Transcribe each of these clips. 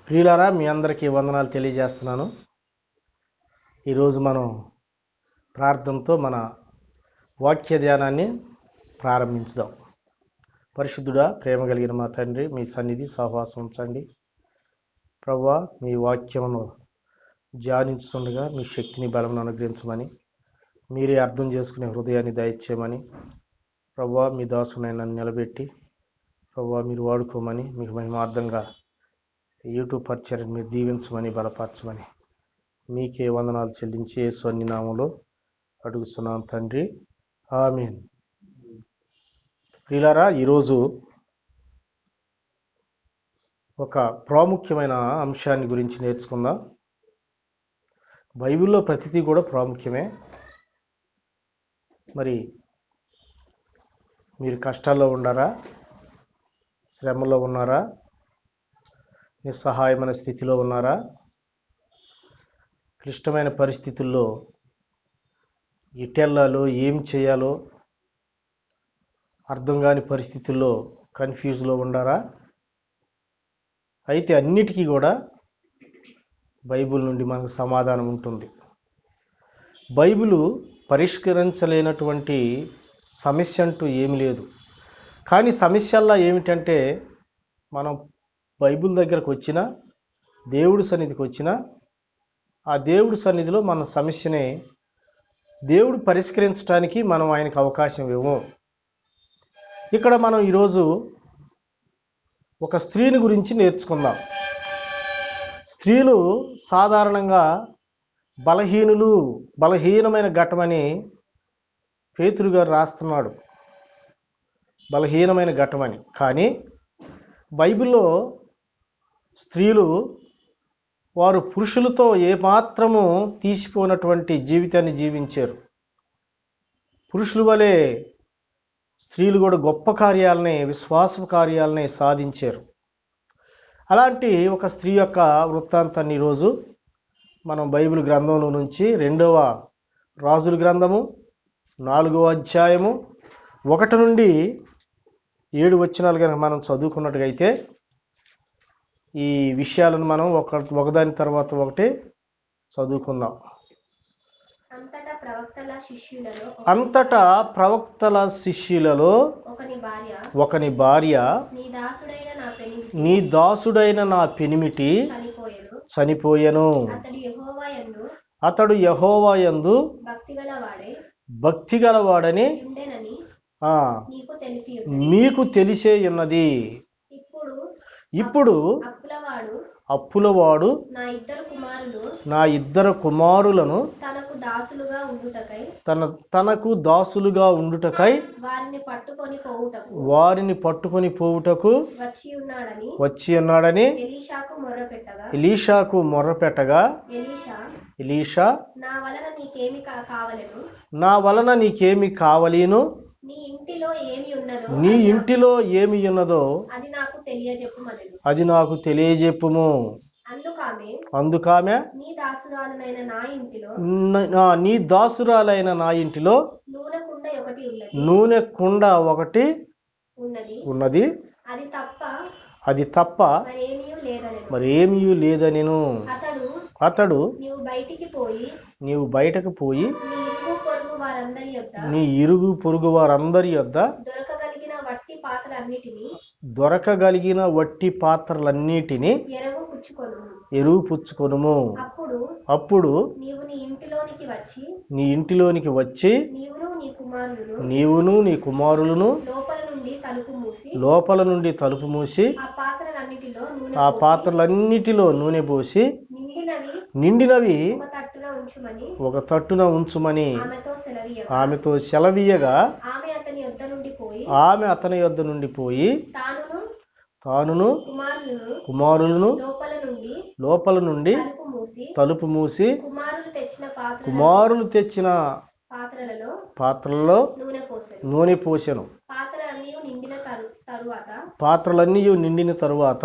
ప్రియులారా, మీ అందరికీ వందనాలు తెలియజేస్తున్నాను. ఈరోజు మనం ప్రార్థనతో మన వాక్య ధ్యానాన్ని ప్రారంభించుదాం. పరిశుద్ధుడా, ప్రేమ కలిగిన మా తండ్రి, మీ సన్నిధి సహవాసం ఉంచండి. ప్రభువా, మీ వాక్యమును ధ్యానించుతుండగా మీ శక్తిని బలమును అనుగ్రహించమని, మీరే అర్థం చేసుకునే హృదయాన్ని దయచేయమని, ప్రభువా మీ దాసుని నన్ను నిలబెట్టి ప్రభువా మీరు వాడుకోమని, మీకు మహిమార్థంగా యూట్యూబ్ పరిచర్యను మీరు దీవించమని, బలపరచమని మీకే వందనాలు చెల్లించి యేసు అన్ని నామములో అడుగుతున్నాను తండ్రి, ఆమేన్. ప్రియులారా, ఈరోజు ఒక ప్రాముఖ్యమైన అంశాన్ని గురించి నేర్చుకుందాం. బైబిల్లో ప్రతిదీ కూడా ప్రాముఖ్యమే. మరి మీరు కష్టాల్లో ఉన్నారా, శ్రమలో ఉన్నారా, నిస్సహాయమైన స్థితిలో ఉన్నారా, క్లిష్టమైన పరిస్థితుల్లో ఎటెళ్ళాలో ఏం చేయాలో అర్థం కాని పరిస్థితుల్లో కన్ఫ్యూజ్లో ఉండారా? అయితే అన్నిటికీ కూడా బైబిల్ నుండి మనకు సమాధానం ఉంటుంది. బైబిలు పరిష్కరించలేనటువంటి సమస్య అంటూ ఏమి లేదు. కానీ సమస్యల్లా ఏమిటంటే, మనం బైబిల్ దగ్గరకు వచ్చినా, దేవుడి సన్నిధికి వచ్చినా, ఆ దేవుడి సన్నిధిలో మన సమస్యని దేవుడు పరిష్కరించడానికి మనం ఆయనకు అవకాశం ఇవ్వము. ఇక్కడ మనం ఈరోజు ఒక స్త్రీని గురించి నేర్చుకుందాం. స్త్రీలు సాధారణంగా బలహీనమైన ఘట్టమని పేతురు గారు రాస్తున్నాడు. బలహీనమైన ఘట్టమని. కానీ బైబిల్లో స్త్రీలు వారు పురుషులతో ఏమాత్రము తీసిపోయినటువంటి జీవితాన్ని జీవించారు. పురుషుల వలె స్త్రీలు కూడా గొప్ప కార్యాలని, విశ్వాస కార్యాలని సాధించారు. అలాంటి ఒక స్త్రీ యొక్క వృత్తాంతాన్ని ఈరోజు మనం బైబిల్ గ్రంథంలో నుంచి 2వ రాజుల గ్రంథము 4వ అధ్యాయము 1 నుండి 7 వచనాలు కనుక మనం చదువుకున్నట్టుగైతే ఈ విషయాలను మనం ఒకదాని తర్వాత ఒకటి చదువుకుందాం. అంతటా ప్రవక్తల శిష్యులలో ఒకని భార్య నీ దాసుడైన నా పెనిమిటి చనిపోయెను. అతడు యెహోవా యందు భక్తి గలవాడని మీకు తెలిసే ఉన్నది. ఇప్పుడు అప్పులవాడు నా ఇద్దరు కుమారులను తనకు దాసులుగా ఉండుటకై వారిని పట్టుకొని పోవుటకు వచ్చి ఉన్నాడని ఎలీషాకు మొర్రపెట్టగా, ఎలీషా నా వలన నీకేమి కావలేను, నీ ఇంటిలో ఏమి ఉన్నదో అది నాకు తెలియజెప్పుము. అందుకామె నీ దాసురాలైన నా ఇంటిలో నూనె కుండ ఒకటి ఉన్నది, అది తప్ప మరేమీ లేదనెను. అతడు నీవు బయటకు పోయి నీ ఇరుగు పొరుగు వారందరి యొద్ద దొరకగలిగిన వట్టి పాత్రలన్నిటిని ఎరువు పుచ్చుకొనుము. అప్పుడు నీ ఇంటిలోనికి వచ్చి నీవును నీ కుమారులను లోపల నుండి తలుపు మూసి ఆ పాత్రలన్నిటిలో నూనె పోసి నిండినవి ఒక తట్టున ఉంచుమని ఆమెతో సెలవీయగా, ఆమె అతని యొద్ద నుండి పోయి తానును కుమారులను లోపల నుండి తలుపు మూసి కుమారులు తెచ్చిన పాత్రలలో నూనె పోసెను. పాత్రలన్నీ నిండిన తరువాత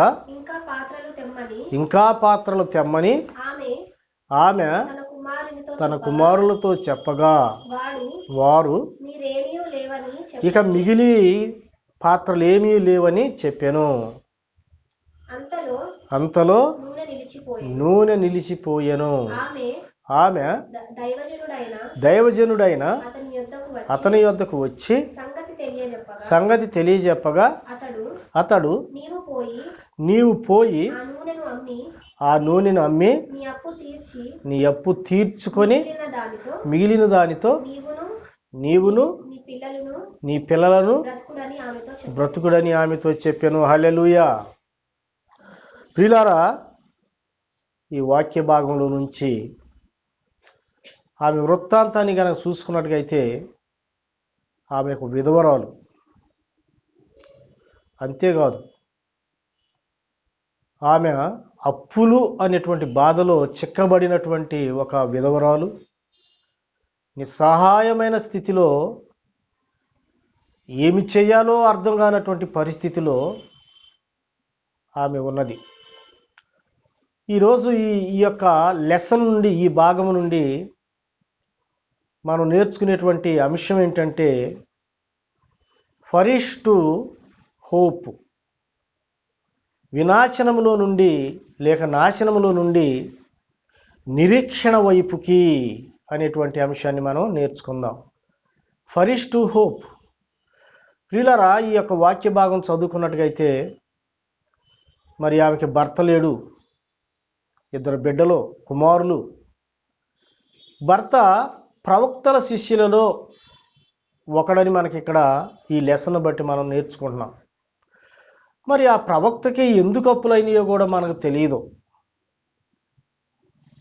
ఇంకా పాత్రలు తెమ్మని ఆమె తన కుమారులతో చెప్పగా, వారు ఇక మిగిలి పాత్రలు ఏమీ లేవని చెప్పాను. అంతలో నూనె నిలిచిపోయెను. నూనె నిలిచిపోయెను. ఆమె ఆమె దైవజనుడైన దైవజనుడైన అతని యొద్దకు వచ్చి అతని యొద్దకు వచ్చి సంగతి తెలియజెప్పగా అతడు అతడు నీవు పోయి ఆ నూనెను అమ్మి నీ అప్పు తీర్చుకొని మిగిలిన దానితో నీవును నీ పిల్లలను బ్రతుకుడని ఆమెతో చెప్పాను. హల్లెలూయా. ప్రియులారా, ఈ వాక్య భాగంలో నుంచి ఆమె వృత్తాంతాన్ని కనుక చూసుకున్నట్టుగైతే ఆమె ఒక విధవరాలు. అంతేకాదు, ఆమె అప్పులు అనేటువంటి బాధలో చిక్కబడినటువంటి ఒక విధవరాలు. నిస్సహాయమైన స్థితిలో, ఏమి చేయాలో అర్థం కానటువంటి పరిస్థితిలో ఆమె ఉన్నది. ఈరోజు ఈ యొక్క లెసన్ నుండి, ఈ భాగం నుండి మనం నేర్చుకునేటువంటి అంశం ఏంటంటే ఫరిష్ టు హోప్. వినాశనములో నుండి లేక నాశనములో నుండి నిరీక్షణ వైపుకి అనేటువంటి అంశాన్ని మనం నేర్చుకుందాం. ఫరిష్ టు హోప్. ప్రియులారా, ఈ యొక్క వాక్య భాగం చదువుకున్నట్టుగైతే మరి ఆమెకి భర్త లేడు, 2 బిడ్డలు, కుమారులు. భర్త ప్రవక్తల శిష్యులలో ఒకడని మనకి ఇక్కడ ఈ లెసన్ బట్టి మనం నేర్చుకుంటున్నాం. మరి ఆ ప్రవక్తకి ఎందుకు అప్పులైనయో కూడా మనకు తెలియదు.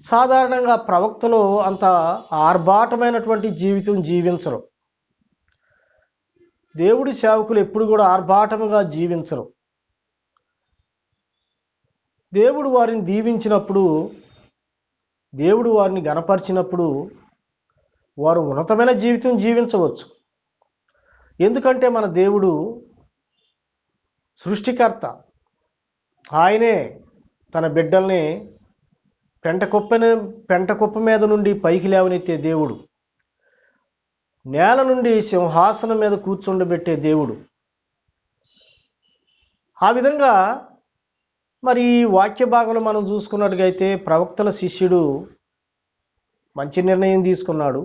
సాధారణంగా ప్రవక్తలు అంత ఆర్భాటమైనటువంటి జీవితం జీవించరు. దేవుడి సేవకులు ఎప్పుడు కూడా ఆర్భాటముగా జీవించరు. దేవుడు వారిని దీవించినప్పుడు, దేవుడు వారిని గణపరిచినప్పుడు వారు ఉన్నతమైన జీవితం జీవించవచ్చు. ఎందుకంటే మన దేవుడు సృష్టికర్త. ఆయనే తన బిడ్డల్ని పెంట కుప్ప మీద నుండి పైకి లేవనెత్తే దేవుడు. నేల నుండి సింహాసనం మీద కూర్చుండబెట్టే దేవుడు. ఆ విధంగా మరి ఈ వాక్య భాగంలో మనం చూసుకున్నట్టుగైతే ప్రవక్తల శిష్యుడు మంచి నిర్ణయం తీసుకున్నాడు.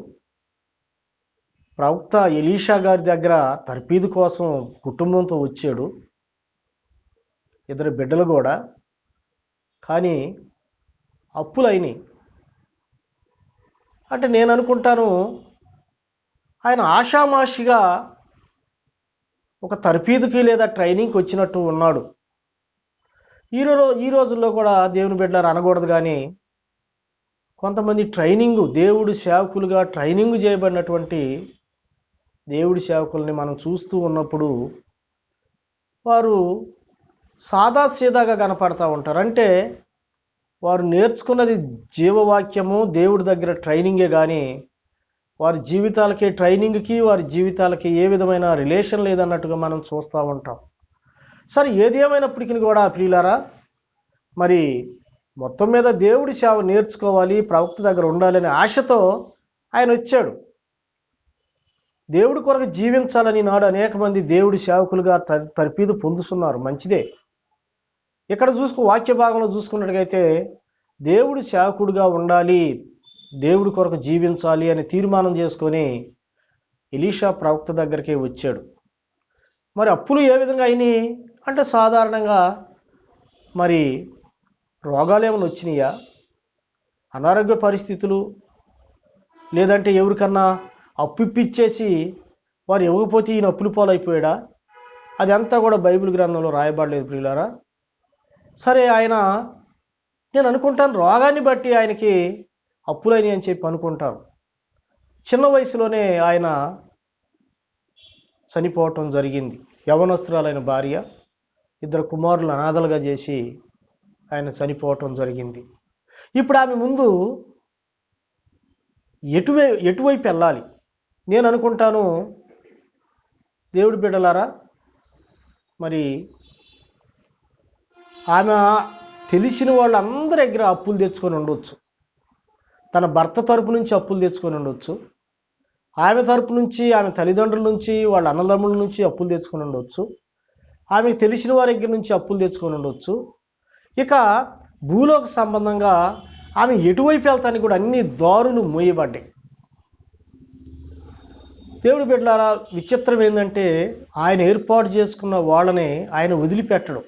ప్రవక్త ఎలీషా గారి దగ్గర తర్పీదు కోసం కుటుంబంతో వచ్చాడు, 2 బిడ్డలు కూడా. కానీ అప్పులైనవి. అంటే నేను అనుకుంటాను, ఆయన ఆషామాషిగా ఒక తర్పీదుకి లేదా ట్రైనింగ్కి వచ్చినట్టు ఉన్నాడు. ఈ రోజుల్లో కూడా దేవుని బిడ్డలారా అనకూడదు, కానీ కొంతమంది దేవుడి సేవకులుగా ట్రైనింగ్ చేయబడినటువంటి దేవుడి సేవకుల్ని మనం చూస్తూ ఉన్నప్పుడు వారు సాదాసీదాగా కనపడతా ఉంటారు. అంటే వారు నేర్చుకున్నది జీవవాక్యము, దేవుడి దగ్గర ట్రైనింగే, కానీ వారి జీవితాలకి ట్రైనింగ్కి వారి జీవితాలకి ఏ విధమైన రిలేషన్ లేదన్నట్టుగా మనం చూస్తూ ఉంటాం. సరే, ఏది ఏమైనప్పటికీ కూడా ప్రియులారా, మరి మొత్తం మీద దేవుడి సేవ నేర్చుకోవాలి, ప్రవక్త దగ్గర ఉండాలనే ఆశతో ఆయన వచ్చాడు. దేవుడి కొరకు జీవించాలని నాడు అనేక మంది దేవుడి సేవకులుగా తర్పీదు పొందుతున్నారు. మంచిదే. ఇక్కడ వాక్య భాగంలో చూసుకున్నట్టుగైతే దేవుడి సేవకుడిగా ఉండాలి, దేవుడి కొరకు జీవించాలి అని తీర్మానం చేసుకొని ఎలీషా ప్రవక్త దగ్గరికి వచ్చాడు. మరి అప్పులు ఏ విధంగా అయినాయి అంటే, సాధారణంగా మరి రోగాలు ఏమైనా వచ్చినాయా, అనారోగ్య పరిస్థితులు, లేదంటే ఎవరికన్నా అప్పు ఇప్పించేసి వారు ఇవ్వకపోతే ఈయన అప్పులు పాలైపోయాడా? అది అంతా కూడా బైబిల్ గ్రంథంలో రాయబడలేదు ప్రియులారా. సరే, నేను అనుకుంటాను రోగాన్ని బట్టి ఆయనకి అప్పులైనవి అని చెప్పి అనుకుంటాను. చిన్న వయసులోనే ఆయన చనిపోవటం జరిగింది. యవనస్తురాలైన భార్య, 2 కుమారులు అనాథలుగా చేసి ఆయన చనిపోవటం జరిగింది. ఇప్పుడు ఆమె ముందు ఎటువైపు వెళ్ళాలి? నేను అనుకుంటాను, దేవుడి బిడ్డలారా, మరి ఆమె తెలిసిన వాళ్ళందరి దగ్గర అప్పులు తెచ్చుకొని ఉండొచ్చు. తన భర్త తరపు నుంచి అప్పులు తెచ్చుకొని ఉండొచ్చు, ఆమె తరపు నుంచి, ఆమె తల్లిదండ్రుల నుంచి, వాళ్ళ అన్నదమ్ముల నుంచి అప్పులు తెచ్చుకొని ఉండొచ్చు, ఆమెకు తెలిసిన వారి దగ్గర నుంచి అప్పులు తెచ్చుకొని ఉండొచ్చు. ఇక భూలోక సంబంధంగా ఆమె ఎటువైపు వెళ్తానికి కూడా అన్ని దారులు మూయబడ్డాయి. దేవుడి బిడ్డలారా, విచిత్రం ఏంటంటే ఆయన ఏర్పాటు చేసుకున్న వాళ్ళని ఆయన వదిలిపెట్టడం,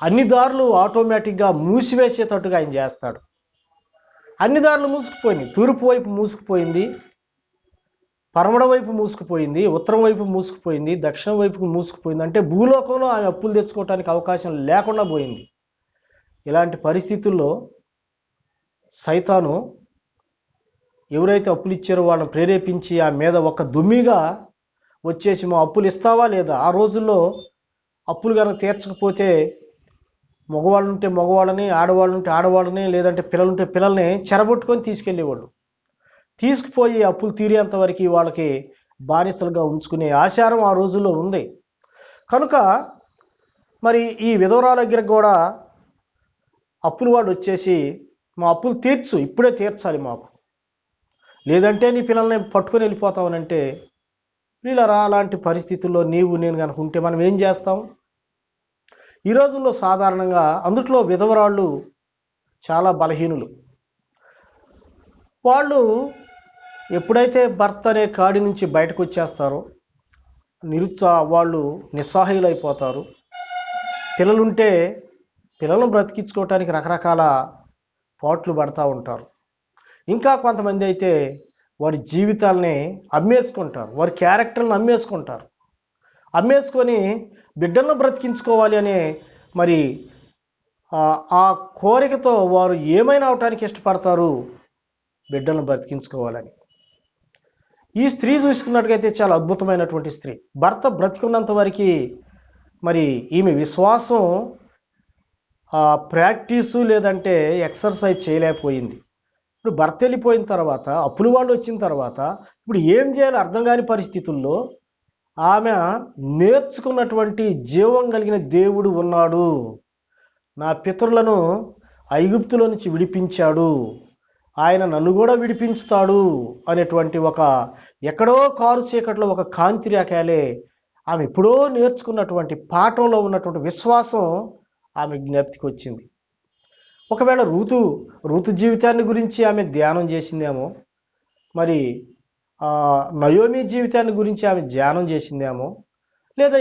అన్ని దారులు ఆటోమేటిక్గా మూసివేసేటట్టుగా ఆయన చేస్తాడు. అన్ని దారులు మూసుకుపోయినాయి. తూర్పు వైపు మూసుకుపోయింది, పరమడ వైపు మూసుకుపోయింది, ఉత్తరం వైపు మూసుకుపోయింది, దక్షిణం వైపుకు మూసుకుపోయింది. అంటే భూలోకంలో ఆమె అప్పులు తెచ్చుకోవడానికి అవకాశం లేకుండా పోయింది. ఇలాంటి పరిస్థితుల్లో సైతాను ఎవరైతే అప్పులు ఇచ్చారో వాళ్ళని ప్రేరేపించి ఆ మీద ఒక దుమ్మిగా వచ్చేసి మా అప్పులు ఇస్తావా లేదా. ఆ రోజుల్లో అప్పులు కనుక తీర్చకపోతే మగవాళ్ళు ఉంటే మగవాళ్ళని, ఆడవాళ్ళు ఉంటే ఆడవాళ్ళని, లేదంటే పిల్లలుంటే పిల్లల్ని చెరబొట్టుకొని తీసుకెళ్ళేవాళ్ళు. తీసుకుపోయి అప్పులు తీరేంత వరకు వాళ్ళకి బానిసలుగా ఉంచుకునే ఆచారం ఆ రోజుల్లో ఉంది. కనుక మరి ఈ విధవరాల దగ్గర కూడా అప్పులు వాళ్ళు వచ్చేసి మా అప్పులు తీర్చు, ఇప్పుడే తీర్చాలి మాకు, లేదంటే నీ పిల్లల్ని పట్టుకొని వెళ్ళిపోతామనంటే, వీళ్ళరా అలాంటి పరిస్థితుల్లో నీవు నేను కనుక ఉంటే మనం ఏం చేస్తాం? ఈ రోజుల్లో సాధారణంగా అందుట్లో విధవరాళ్ళు చాలా బలహీనులు. వాళ్ళు ఎప్పుడైతే భర్త అనే కాడి నుంచి బయటకు వచ్చేస్తారో వాళ్ళు నిస్సహాయులైపోతారు. పిల్లలుంటే పిల్లలను బ్రతికించుకోవటానికి రకరకాల పాట్లు పడతా ఉంటారు. ఇంకా కొంతమంది అయితే వారి జీవితాలని అమ్మేసుకుంటారు, వారి క్యారెక్టర్లను అమ్మేసుకుంటారు. అమ్మేసుకొని బిడ్డలను బ్రతికించుకోవాలి అనే మరి ఆ కోరికతో వారు ఏమైనా అవటానికి ఇష్టపడతారు, బిడ్డలను బ్రతికించుకోవాలని. ఈ స్త్రీ చూసుకున్నట్టుగైతే చాలా అద్భుతమైనటువంటి స్త్రీ. భర్త బ్రతికున్నంత వరకు మరి ఈమె విశ్వాసం ప్రాక్టీసు లేదంటే ఎక్సర్సైజ్ చేయలేకపోయింది. ఇప్పుడు భర్త వెళ్ళిపోయిన తర్వాత, అప్పులు వాళ్ళు వచ్చిన తర్వాత ఇప్పుడు ఏం చేయాలో అర్థం కాని పరిస్థితుల్లో ఆమె నేర్చుకున్నటువంటి జీవం కలిగిన దేవుడు ఉన్నాడు, నా పితరులను ఐగుప్తులో నుంచి విడిపించాడు, ఆయన నన్ను కూడా విడిపించుతాడు అనేటువంటి ఒక ఎక్కడో కారు చీకట్లో ఒక కాంతి రేఖలే ఆమె ఎప్పుడో నేర్చుకున్నటువంటి పాఠంలో ఉన్నటువంటి విశ్వాసం ఆమె జ్ఞప్తికి వచ్చింది. ఒకవేళ ఋతు జీవితాన్ని గురించి ఆమె ధ్యానం చేసిందేమో, మరి నయోమి జీవితాన్ని గురించి ఆమె ధ్యానం చేసిందేమో, లేదా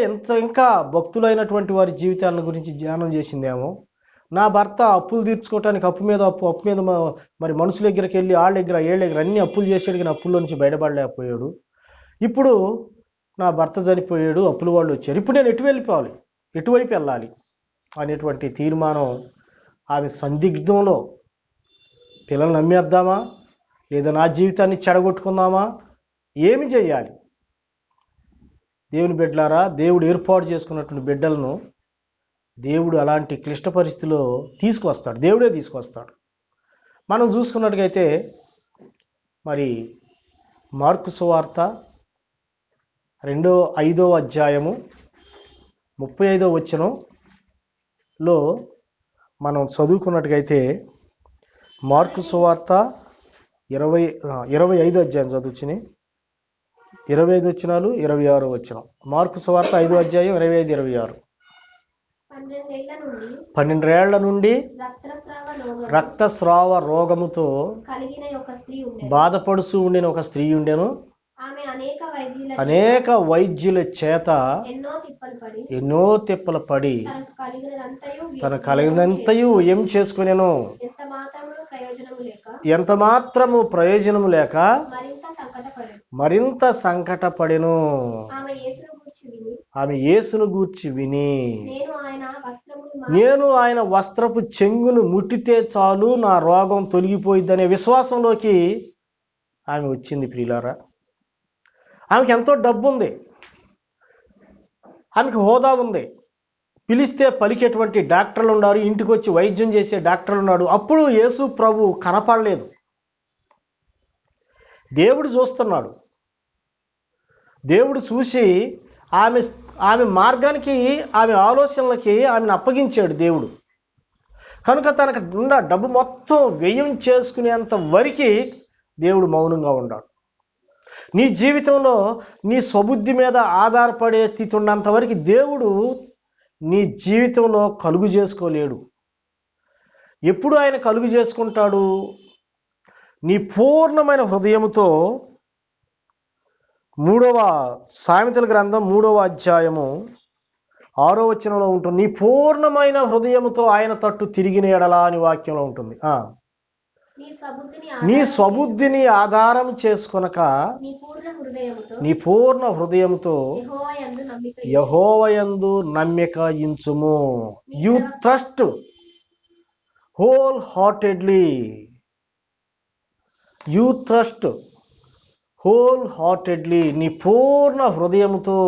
ఇంకా భక్తులైనటువంటి వారి జీవితాల గురించి ధ్యానం చేసిందేమో. నా భర్త అప్పులు తీర్చుకోవటానికి అప్పు మీద మరి మనుషుల దగ్గరికి వెళ్ళి వాళ్ళ దగ్గర ఏళ్ళ దగ్గర అన్ని అప్పులు చేసాడు, కానీ అప్పుల్లో నుంచి బయటపడలేకపోయాడు. ఇప్పుడు నా భర్త చనిపోయాడు, అప్పులు వాళ్ళు వచ్చారు, ఇప్పుడు నేను ఎటువైపు వెళ్ళాలి అనేటువంటి తీర్మానం ఆమె సందిగ్ధంలో. పిల్లల్ని నమ్మేద్దామా, లేదా నా జీవితాన్ని చెడగొట్టుకుందామా, ఏమి చేయాలి? దేవుని బిడ్డలారా, దేవుడు ఏర్పాటు చేసుకున్నటువంటి బిడ్డలను దేవుడు అలాంటి క్లిష్ట పరిస్థితిలో తీసుకొస్తాడు, దేవుడే తీసుకొస్తాడు. మనం చూసుకున్నట్టుగైతే మరి మార్కు సువార్త 5వ అధ్యాయము 35వ వచనంలో మనం చదువుకున్నట్టుగైతే, మార్కు సువార్త 25వ అధ్యాయం చదువుచుని 25 వచనాలు 26వ వచనం. మార్కు సువార్త 5వ అధ్యాయం 25, 26. 12 ఏళ్ల నుండి రక్తస్రావ రోగముతో బాధపడుతూ ఉండిన ఒక స్త్రీ ఉండెను. అనేక వైద్యుల చేత ఎన్నో తిప్పలు పడి తన కలిగినంతయు ఏం చేసుకునేను, ఎంత మాత్రము ప్రయోజనము లేక మరింత సంకటపడెను. ఆమె యేసును గూర్చి విని, నేను ఆయన వస్త్రపు చెంగును ముట్టితే చాలు నా రోగం తొలగిపోయిద్దనే విశ్వాసంలోకి ఆమె వచ్చింది. ప్రియులారా, ఆమెకి ఎంతో డబ్బు ఉంది, ఆమెకి హోదా ఉంది, పిలిస్తే పలికేటువంటి డాక్టర్లు ఉన్నారు, ఇంటికి వచ్చి వైద్యం చేసే డాక్టర్లు ఉన్నాడు. అప్పుడు యేసు ప్రభు కనపడలేదు. దేవుడు చూస్తున్నాడు. దేవుడు చూసి ఆమె మార్గానికి, ఆమె ఆలోచనలకి ఆమెను అప్పగించాడు దేవుడు. కనుక తనకు ఉన్న డబ్బు మొత్తం వ్యయం చేసుకునేంత వరకు దేవుడు మౌనంగా ఉన్నాడు. నీ జీవితంలో నీ స్వబుద్ధి మీద ఆధారపడే స్థితి ఉన్నంత వరకు దేవుడు నీ జీవితంలో కలుగు చేసుకోలేడు. ఎప్పుడు ఆయన కలుగు చేసుకుంటాడు? నీ పూర్ణమైన హృదయముతో. 3వ సామెతల గ్రంథం 3వ అధ్యాయము 6వ వచనంలో ఉంటుంది. నీ పూర్ణమైన హృదయముతో ఆయన తట్టు తిరిగిన ఎడలా అని వాక్యంలో ఉంటుంది. నీ స్వబుద్ధిని ఆధారం చేసుకొనక నీ పూర్ణ హృదయముతో యెహోవాయందు నమ్మిక ఉంచుము. You trust whole heartedly. You trust whole heartedly. నీ పూర్ణ హృదయముతో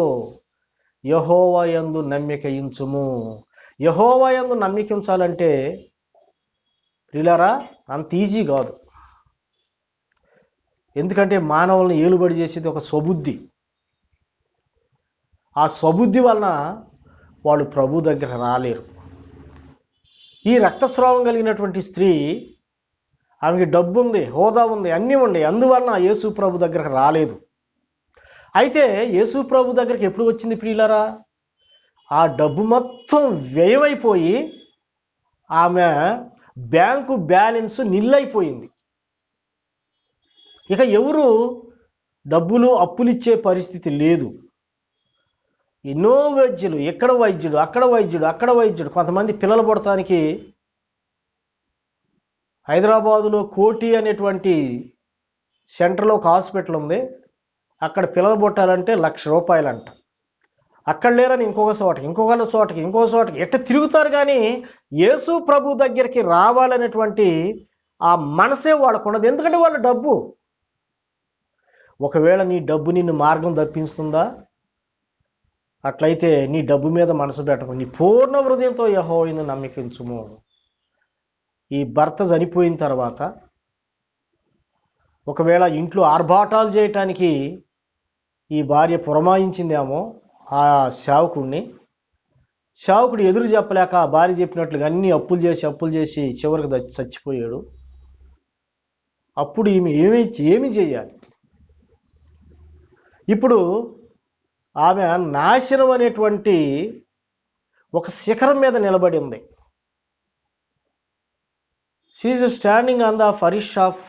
యెహోవాయందు నమ్మిక ఉంచుము. యెహోవాయందు నమ్మిక ఉంచాలంటే ప్రియులారా అంత ఈజీ కాదు. ఎందుకంటే మానవులను ఏలుబడి చేసేది ఒక స్వబుద్ధి. ఆ స్వబుద్ధి వలన వాళ్ళు ప్రభు దగ్గర రాలేరు. ఈ రక్తస్రావం కలిగినటువంటి స్త్రీ, ఆమెకి డబ్బు ఉంది, హోదా ఉంది, అన్నీ ఉన్నాయి, అందువలన యేసు ప్రభు దగ్గరకు రాలేదు. అయితే యేసు ప్రభు దగ్గరికి ఎప్పుడు వచ్చింది ప్రియులారా? ఆ డబ్బు మొత్తం వ్యయమైపోయి ఆమె బ్యాంకు బ్యాలెన్స్ నిల్లైపోయింది. ఇక ఎవరు డబ్బులు అప్పులు ఇచ్చే పరిస్థితి లేదు. ఎన్నో వైద్యులు, ఇక్కడ వైద్యుడు, అక్కడ వైద్యుడు, అక్కడ వైద్యుడు. కొంతమంది పిల్లలు పుడటానికి హైదరాబాదులో కోటి అనేటువంటి సెంటర్లో ఒక హాస్పిటల్ ఉంది. అక్కడ పిల్లలు పుట్టాలంటే ₹1,00,000 అంట. అక్కడ లేరని ఇంకొక చోటకి, ఇంకో చోటకి ఎట్ట తిరుగుతారు. కానీ యేసు ప్రభు దగ్గరికి రావాలనేటువంటి ఆ మనసే వాళ్ళకున్నది. ఎందుకంటే వాళ్ళ డబ్బు. ఒకవేళ నీ డబ్బు నిన్ను మార్గం తప్పిస్తుందా? అట్లయితే నీ డబ్బు మీద మనసు పెట్టకు. నీ పూర్ణ హృదయంతో యెహోవాను నమ్మికించుము. ఈ భర్త చనిపోయిన తర్వాత ఒకవేళ ఇంట్లో ఆర్భాటాలు చేయటానికి ఈ భార్య పురమాయించిందేమో ఆ సేవకుడిని. సేవకుడు ఎదురు చెప్పలేక ఆ భార్య చెప్పినట్లుగా అన్ని అప్పులు చేసి చివరికి చచ్చిపోయాడు. అప్పుడు ఈమె ఏమి చేయాలి? ఇప్పుడు ఆమె నాశనం అనేటువంటి ఒక శిఖరం మీద నిలబడి ఉంది. She is standing on the perish of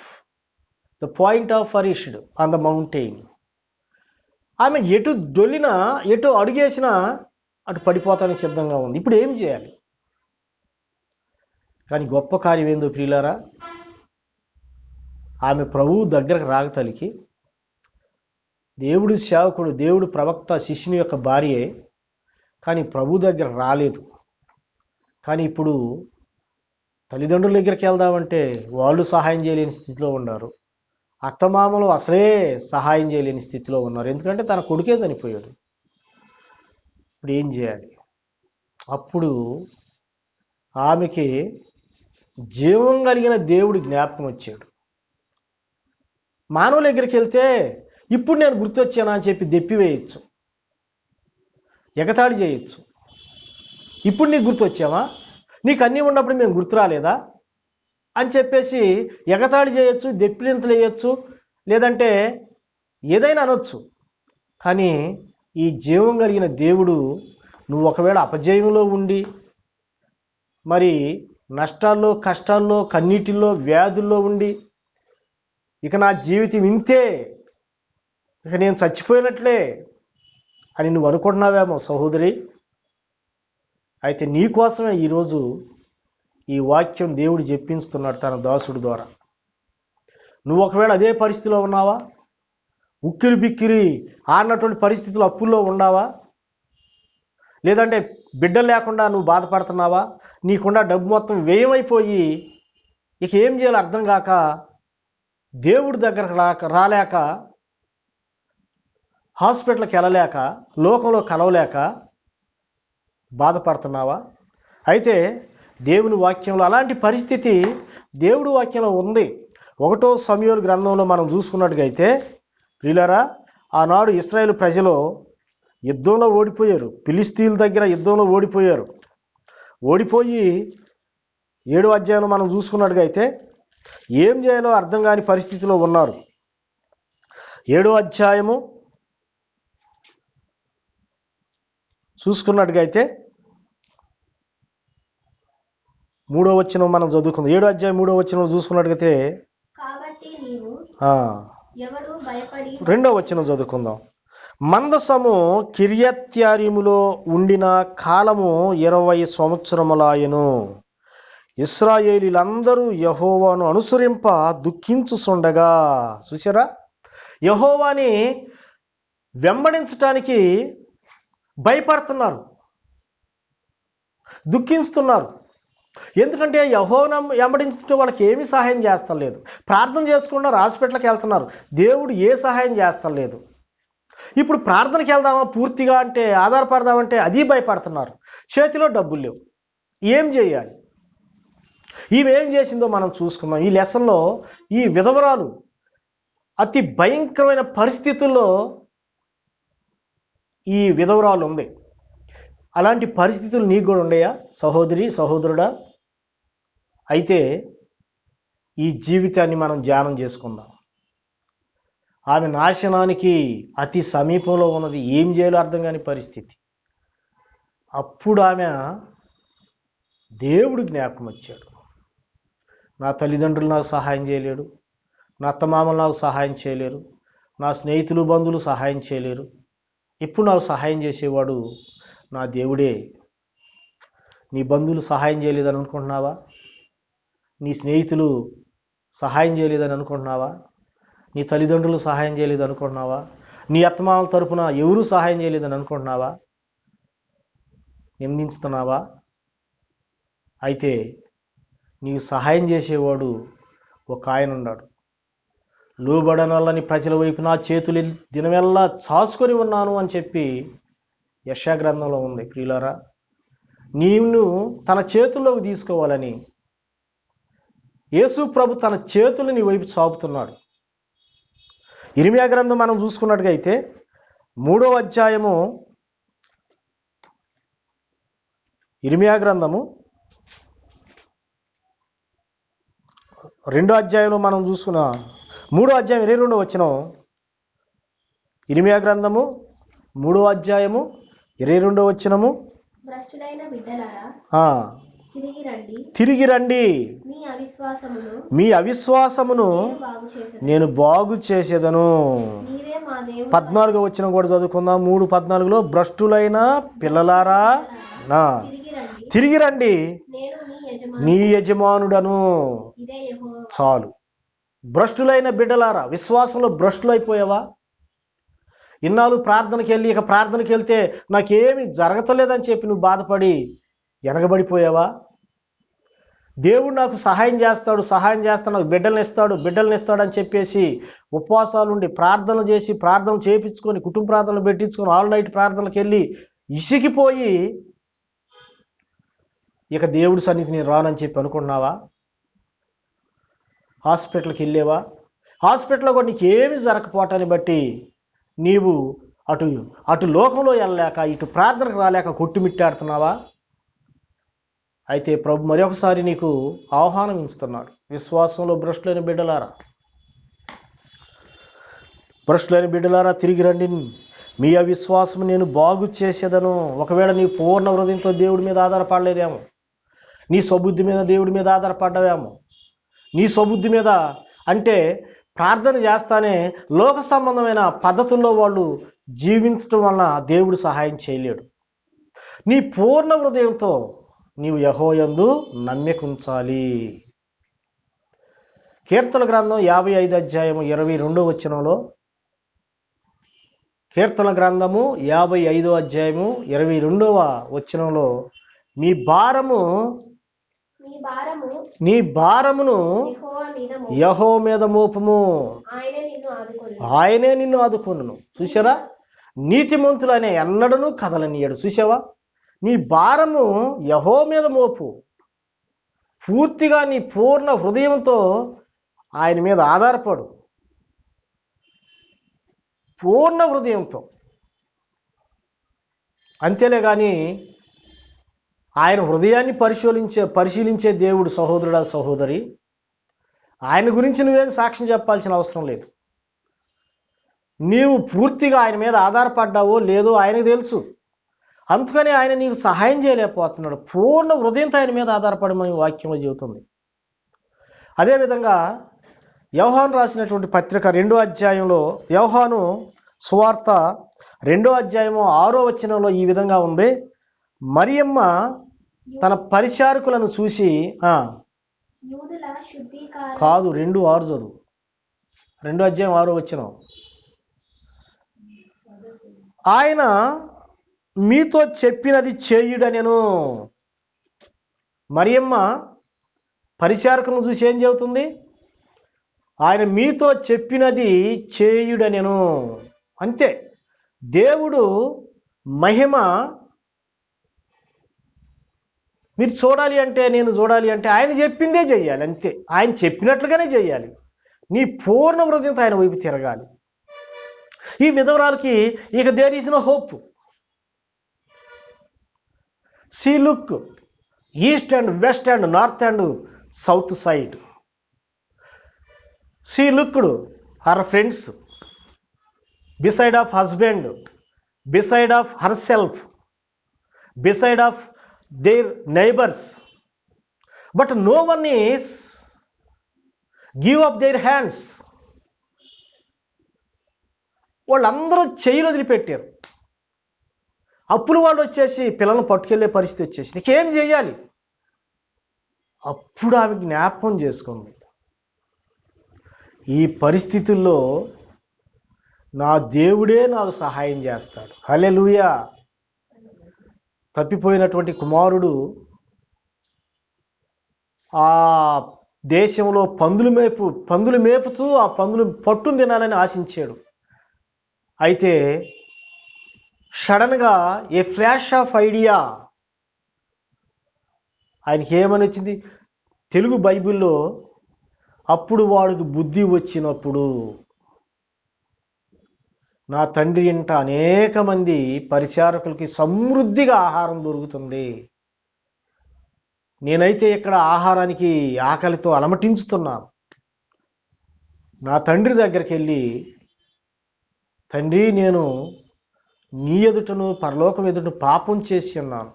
the point of perished on the mountain. ఆమె ఎటు దొల్లినా, ఎటు అడుగేసినా అటు పడిపోతానికి సిద్ధంగా ఉంది. ఇప్పుడు ఏం చేయాలి? కానీ గొప్ప కార్యం ఏందో ప్రియులారా, ఆమె ప్రభువు దగ్గరకు రాగతలికి దేవుడి సేవకుడు, దేవుడు ప్రవక్త, శిష్యుని యొక్క భార్యే, కానీ ప్రభు దగ్గర రాలేదు. కానీ ఇప్పుడు తల్లిదండ్రుల దగ్గరికి వెళ్దామంటే వాళ్ళు సహాయం చేయలేని స్థితిలో ఉన్నారు. అత్తమామలు అసలే సహాయం చేయలేని స్థితిలో ఉన్నారు. ఎందుకంటే తన కొడుకే చనిపోయాడు. ఇప్పుడు ఏం చేయాలి? అప్పుడు ఆమెకి జీవం కలిగిన దేవుడి జ్ఞాపకం వచ్చాడు. మానవుల దగ్గరికి వెళ్తే ఇప్పుడు నేను గుర్తొచ్చానా అని చెప్పి దెప్పివేయచ్చు, ఎగతాళి చేయొచ్చు. ఇప్పుడు నీకు గుర్తొచ్చావా? నీకు అన్నీ ఉన్నప్పుడు మేము గుర్తు రాలేదా అని చెప్పేసి ఎగతాళి చేయొచ్చు, దెప్పిలింతలు వేయచ్చు, లేదంటే ఏదైనా అనొచ్చు. కానీ ఈ జీవం కలిగిన దేవుడు, నువ్వు ఒకవేళ అపజయంలో ఉండి, మరి నష్టాల్లో, కష్టాల్లో, కన్నీటిల్లో, వ్యాధుల్లో ఉండి, ఇక నా జీవితం ఇంతే, ఇక నేను చచ్చిపోయినట్లే అని నువ్వు అనుకుంటున్నావేమో సహోదరి. అయితే నీ కోసమే ఈరోజు ఈ వాక్యం దేవుడు చెప్పించుతున్నాడు తన దాసుడి ద్వారా. నువ్వు ఒకవేళ అదే పరిస్థితిలో ఉన్నావా? ఉక్కిరి బిక్కిరి ఆడినటువంటి పరిస్థితులు, అప్పుల్లో ఉన్నావా? లేదంటే బిడ్డలు లేకుండా నువ్వు బాధపడుతున్నావా? నీకున్న డబ్బు మొత్తం వ్యయమైపోయి ఇక ఏం చేయాలో అర్థం కాక, దేవుడి దగ్గరకు రాలేక, హాస్పిటల్కి వెళ్ళలేక, లోకంలో కలవలేక బాధపడుతున్నావా? అయితే దేవుని వాక్యంలో అలాంటి పరిస్థితి దేవుడి వాక్యంలో ఉంది. 1వ సమూయేలు గ్రంథంలో మనం చూసుకున్నట్టుగైతే ప్రియులారా, ఆనాడు ఇశ్రాయేలు ప్రజలు యుద్ధంలో ఓడిపోయారు. ఫిలిష్తీయుల దగ్గర యుద్ధంలో ఓడిపోయారు. ఓడిపోయి 7వ అధ్యాయంలో మనం చూసుకున్నట్టుగైతే ఏం చేయాలో అర్థం కాని పరిస్థితిలో ఉన్నారు. 7వ అధ్యాయము చూసుకున్నట్టుగైతే 3వ వచనం మనం చదువుకుందాం. 7వ అధ్యాయం 3వ వచనం చూసుకున్నట్లయితే కాబట్టి నీవు ఆ, ఎవడు భయపడి 2వ వచనం చదువుకుందాం. మందసము కిర్యత్యారీములో ఉండిన కాలము 20 సంవత్సరములాయను. ఇశ్రాయేలీలందరూ యెహోవాను అనుసరింప దుఃఖించుచుండగా. చూసారా, యెహోవాని వెంబడించటానికి భయపడుతున్నారు, దుఃఖిస్తున్నారు. ఎందుకంటే యెహోవాను వెంబడించుకుంటే వాళ్ళకి ఏమీ సహాయం చేస్తం లేదు. ప్రార్థన చేసుకున్నారు, హాస్పిటల్కి వెళ్తున్నారు, దేవుడు ఏ సహాయం చేస్తం లేదు. ఇప్పుడు ప్రార్థనకి వెళ్దామా పూర్తిగా అంటే, ఆధారపడదామంటే అది భయపడుతున్నారు. చేతిలో డబ్బులు లేవు, ఏం చేయాలి? ఈమె ఏం చేసిందో మనం చూసుకుందాం. ఈ లెసన్లో ఈ విధవరాలు అతి భయంకరమైన పరిస్థితుల్లో ఈ విధవరాలు ఉంది. అలాంటి పరిస్థితులు నీకు కూడా ఉండయా సహోదరి, సహోదరుడా? అయితే ఈ జీవితాన్ని మనం ధ్యానం చేసుకుందాం. ఆమె నాశనానికి అతి సమీపంలో ఉన్నది, ఏం చేయాలో అర్థం కాని పరిస్థితి. అప్పుడు ఆమె దేవుడు జ్ఞాపకం వచ్చాడు. నా తల్లిదండ్రులు నాకు సహాయం చేయలేడు, నా అత్తమామలు నాకు సహాయం చేయలేరు, నా స్నేహితులు బంధువులు సహాయం చేయలేరు. ఇప్పుడు నాకు సహాయం చేసేవాడు నా దేవుడే. నీ బంధువులు సహాయం చేయలేదని అనుకుంటున్నావా? నీ స్నేహితులు సహాయం చేయలేదని అనుకుంటున్నావా? నీ తల్లిదండ్రులు సహాయం చేయలేదు అనుకుంటున్నావా? నీ అత్తమామల తరపున ఎవరూ సహాయం చేయలేదని అనుకుంటున్నావా? నిందించుతున్నావా? అయితే నీకు సహాయం చేసేవాడు ఒక ఆయన ఉన్నాడు. లోబడనల్లని ప్రజల వైపు నా చేతులు దినమెల్లా చాసుకొని ఉన్నాను అని చెప్పి యెషయా గ్రంథంలో ఉంది. ప్రియులారా, నీవును తన చేతుల్లోకి తీసుకోవాలని యేసు ప్రభు తన చేతులు నీ వైపు చాపుతున్నాడు. ఇర్మీయా గ్రంథం మనం చూసుకున్నట్టుగా అయితే 3వ అధ్యాయము, ఇర్మీయా గ్రంథము 2వ అధ్యాయంలో మనం చూసుకున్న 3వ అధ్యాయం 22వ వచనం. ఇర్మీయా గ్రంథము 3వ అధ్యాయము 22వ వచనము. భ్రష్టులైన బిడ్డలారా ఆ, తిరిగి రండి, తిరిగి రండి, మీ అవిశ్వాసమును నేను బాగు చేసేదను. నీవే మా దేవుడు. 14వ వచనం కూడా చదువుకుందాం. 3:14లో భ్రష్టులైన పిల్లలారా నా తిరిగి రండి, నేను నీ యజమానుడను. ఇదే యెహోవా. చాలు. భ్రష్టులైన బిడ్డలారా, విశ్వాసంలో భ్రష్టులు అయిపోయావా? ఇన్నాళ్ళు ప్రార్థనకి వెళ్ళి ఇక ప్రార్థనకి వెళ్తే నాకేమి జరగతలేదని చెప్పి నువ్వు బాధపడి వెనకబడిపోయావా? దేవుడు నాకు సహాయం చేస్తాడు, సహాయం చేస్తాడు, నాకు బిడ్డలను ఇస్తాడు అని చెప్పేసి ఉపవాసాలుండి ప్రార్థనలు చేసి, ప్రార్థనలు చేయించుకొని, కుటుంబ ప్రార్థనలు పెట్టించుకొని, ఆల్ నైట్ ప్రార్థనలకు వెళ్ళి ఇసిగిపోయి ఇక దేవుడి సన్నిధి నేను రానని చెప్పి అనుకున్నావా? హాస్పిటల్కి వెళ్ళేవా? హాస్పిటల్లో కూడా నీకు ఏమి జరగకపోవటాన్ని బట్టి నీవు అటు లోకంలో వెళ్ళలేక, ఇటు ప్రార్థనకు రాలేక కొట్టుమిట్టాడుతున్నావా? అయితే ప్రభు మరొకసారి నీకు ఆహ్వానం ఇస్తున్నాడు. విశ్వాసంలో భ్రష్టులైన బిడ్డలారా తిరిగి రండి, మీ అవిశ్వాసం నేను బాగు చేసేదను. ఒకవేళ నీ పూర్ణ హృదయంతో దేవుడి మీద ఆధారపడలేదేమో, నీ స్వబుద్ధి మీద దేవుడి మీద ఆధారపడ్డావేమో. నీ స్వబుద్ధి మీద అంటే ప్రార్థన చేస్తానే లోక సంబంధమైన పద్ధతుల్లో వాళ్ళు జీవించడం వలన దేవుడు సహాయం చేయలేడు. నీ పూర్ణ హృదయంతో నీవు యెహోవాయందు నమ్మిక ఉంచాలి. కీర్తన గ్రంథం 55 అధ్యాయము 22వ వచనంలో, కీర్తన గ్రంథము 55వ అధ్యాయము 22వ వచనంలో, నీ భారమును యెహోవా మీద మోపము, ఆయనే నిన్ను ఆదుకొనును. చూసారా, నీతిమంతులనే ఎన్నడను కదలనీయడు. చూసావా, నీ భారము యెహోవా మీద మోపు. పూర్తిగా నీ పూర్ణ హృదయంతో ఆయన మీద ఆధారపడు, పూర్ణ హృదయంతో. అంతేలే కానీ ఆయన హృదయాన్ని పరిశీలించే దేవుడు. సహోదరుడా, సహోదరి, ఆయన గురించి నువ్వేం సాక్ష్యం చెప్పాల్సిన అవసరం లేదు. నీవు పూర్తిగా ఆయన మీద ఆధారపడ్డావో లేదో ఆయనకు తెలుసు. అందుకని ఆయన నీకు సహాయం చేయలేకపోతున్నాడు. పూర్ణ హృదయంతో ఆయన మీద ఆధారపడమని వాక్యంలో చెబుతుంది. అదేవిధంగా యోహాను రాసినటువంటి పత్రిక 2వ అధ్యాయంలో, యోహాను సువార్త 2వ అధ్యాయము 6వ వచనంలో ఈ విధంగా ఉంది. మరియమ్మ తన పరిచారకులను చూసి యూదుల శుద్ధీకార కాదు 2:6 చదువు, 2వ అధ్యాయం 6వ వచనం. ఆయన మీతో చెప్పినది చేయుడనెను. మరియమ్మ పరిచారకులను చూసి ఏం చెబుతుంది? ఆయన మీతో చెప్పినది చేయుడనెను. అంతే. దేవుడు మహిమ మీరు చూడాలి అంటే, నేను చూడాలి అంటే ఆయన చెప్పిందే చెయ్యాలి. అంతే. ఆయన చెప్పినట్లుగానే చెయ్యాలి. నీ పూర్ణ హృదయంతో ఆయన వైపు తిరగాలి. ఈ విధవరాలకి ఇక there is no hope. She look east and west and north and south side. She looked her friends, beside of husband, beside of herself, beside of their neighbors, but no one is give up their hands. వాళ్ళందరూ చేయిలు వదిలిపెట్టారు. అప్పులు వాళ్ళు వచ్చేసి పిల్లలను పట్టుకెళ్ళే పరిస్థితి వచ్చేసి నీకేం చేయాలి? అప్పుడు ఆమె జ్ఞాపకం చేసుకుంది, ఈ పరిస్థితుల్లో నా దేవుడే నాకు సహాయం చేస్తాడు. హల్లెలూయా. తప్పిపోయినటువంటి కుమారుడు ఆ దేశంలో పందులు మేపుతూ ఆ పందులు పట్టును తినాలని ఆశించాడు. అయితే సడన్గా ఏ ఫ్లాష్ ఆఫ్ ఐడియా ఆయనకి ఏమని వచ్చింది? తెలుగు బైబిల్లో అప్పుడు వాడికి బుద్ధి వచ్చినప్పుడు నా తండ్రి ఇంట అనేక మంది పరిచారకులకి సమృద్ధిగా ఆహారం దొరుకుతుంది, నేనైతే ఇక్కడ ఆహారానికి ఆకలితో అలమటించుతున్నాను. నా తండ్రి దగ్గరికి వెళ్ళి, తండ్రి నేను నీ ఎదుటను పరలోకం ఎదుటను పాపం చేసి ఉన్నాను,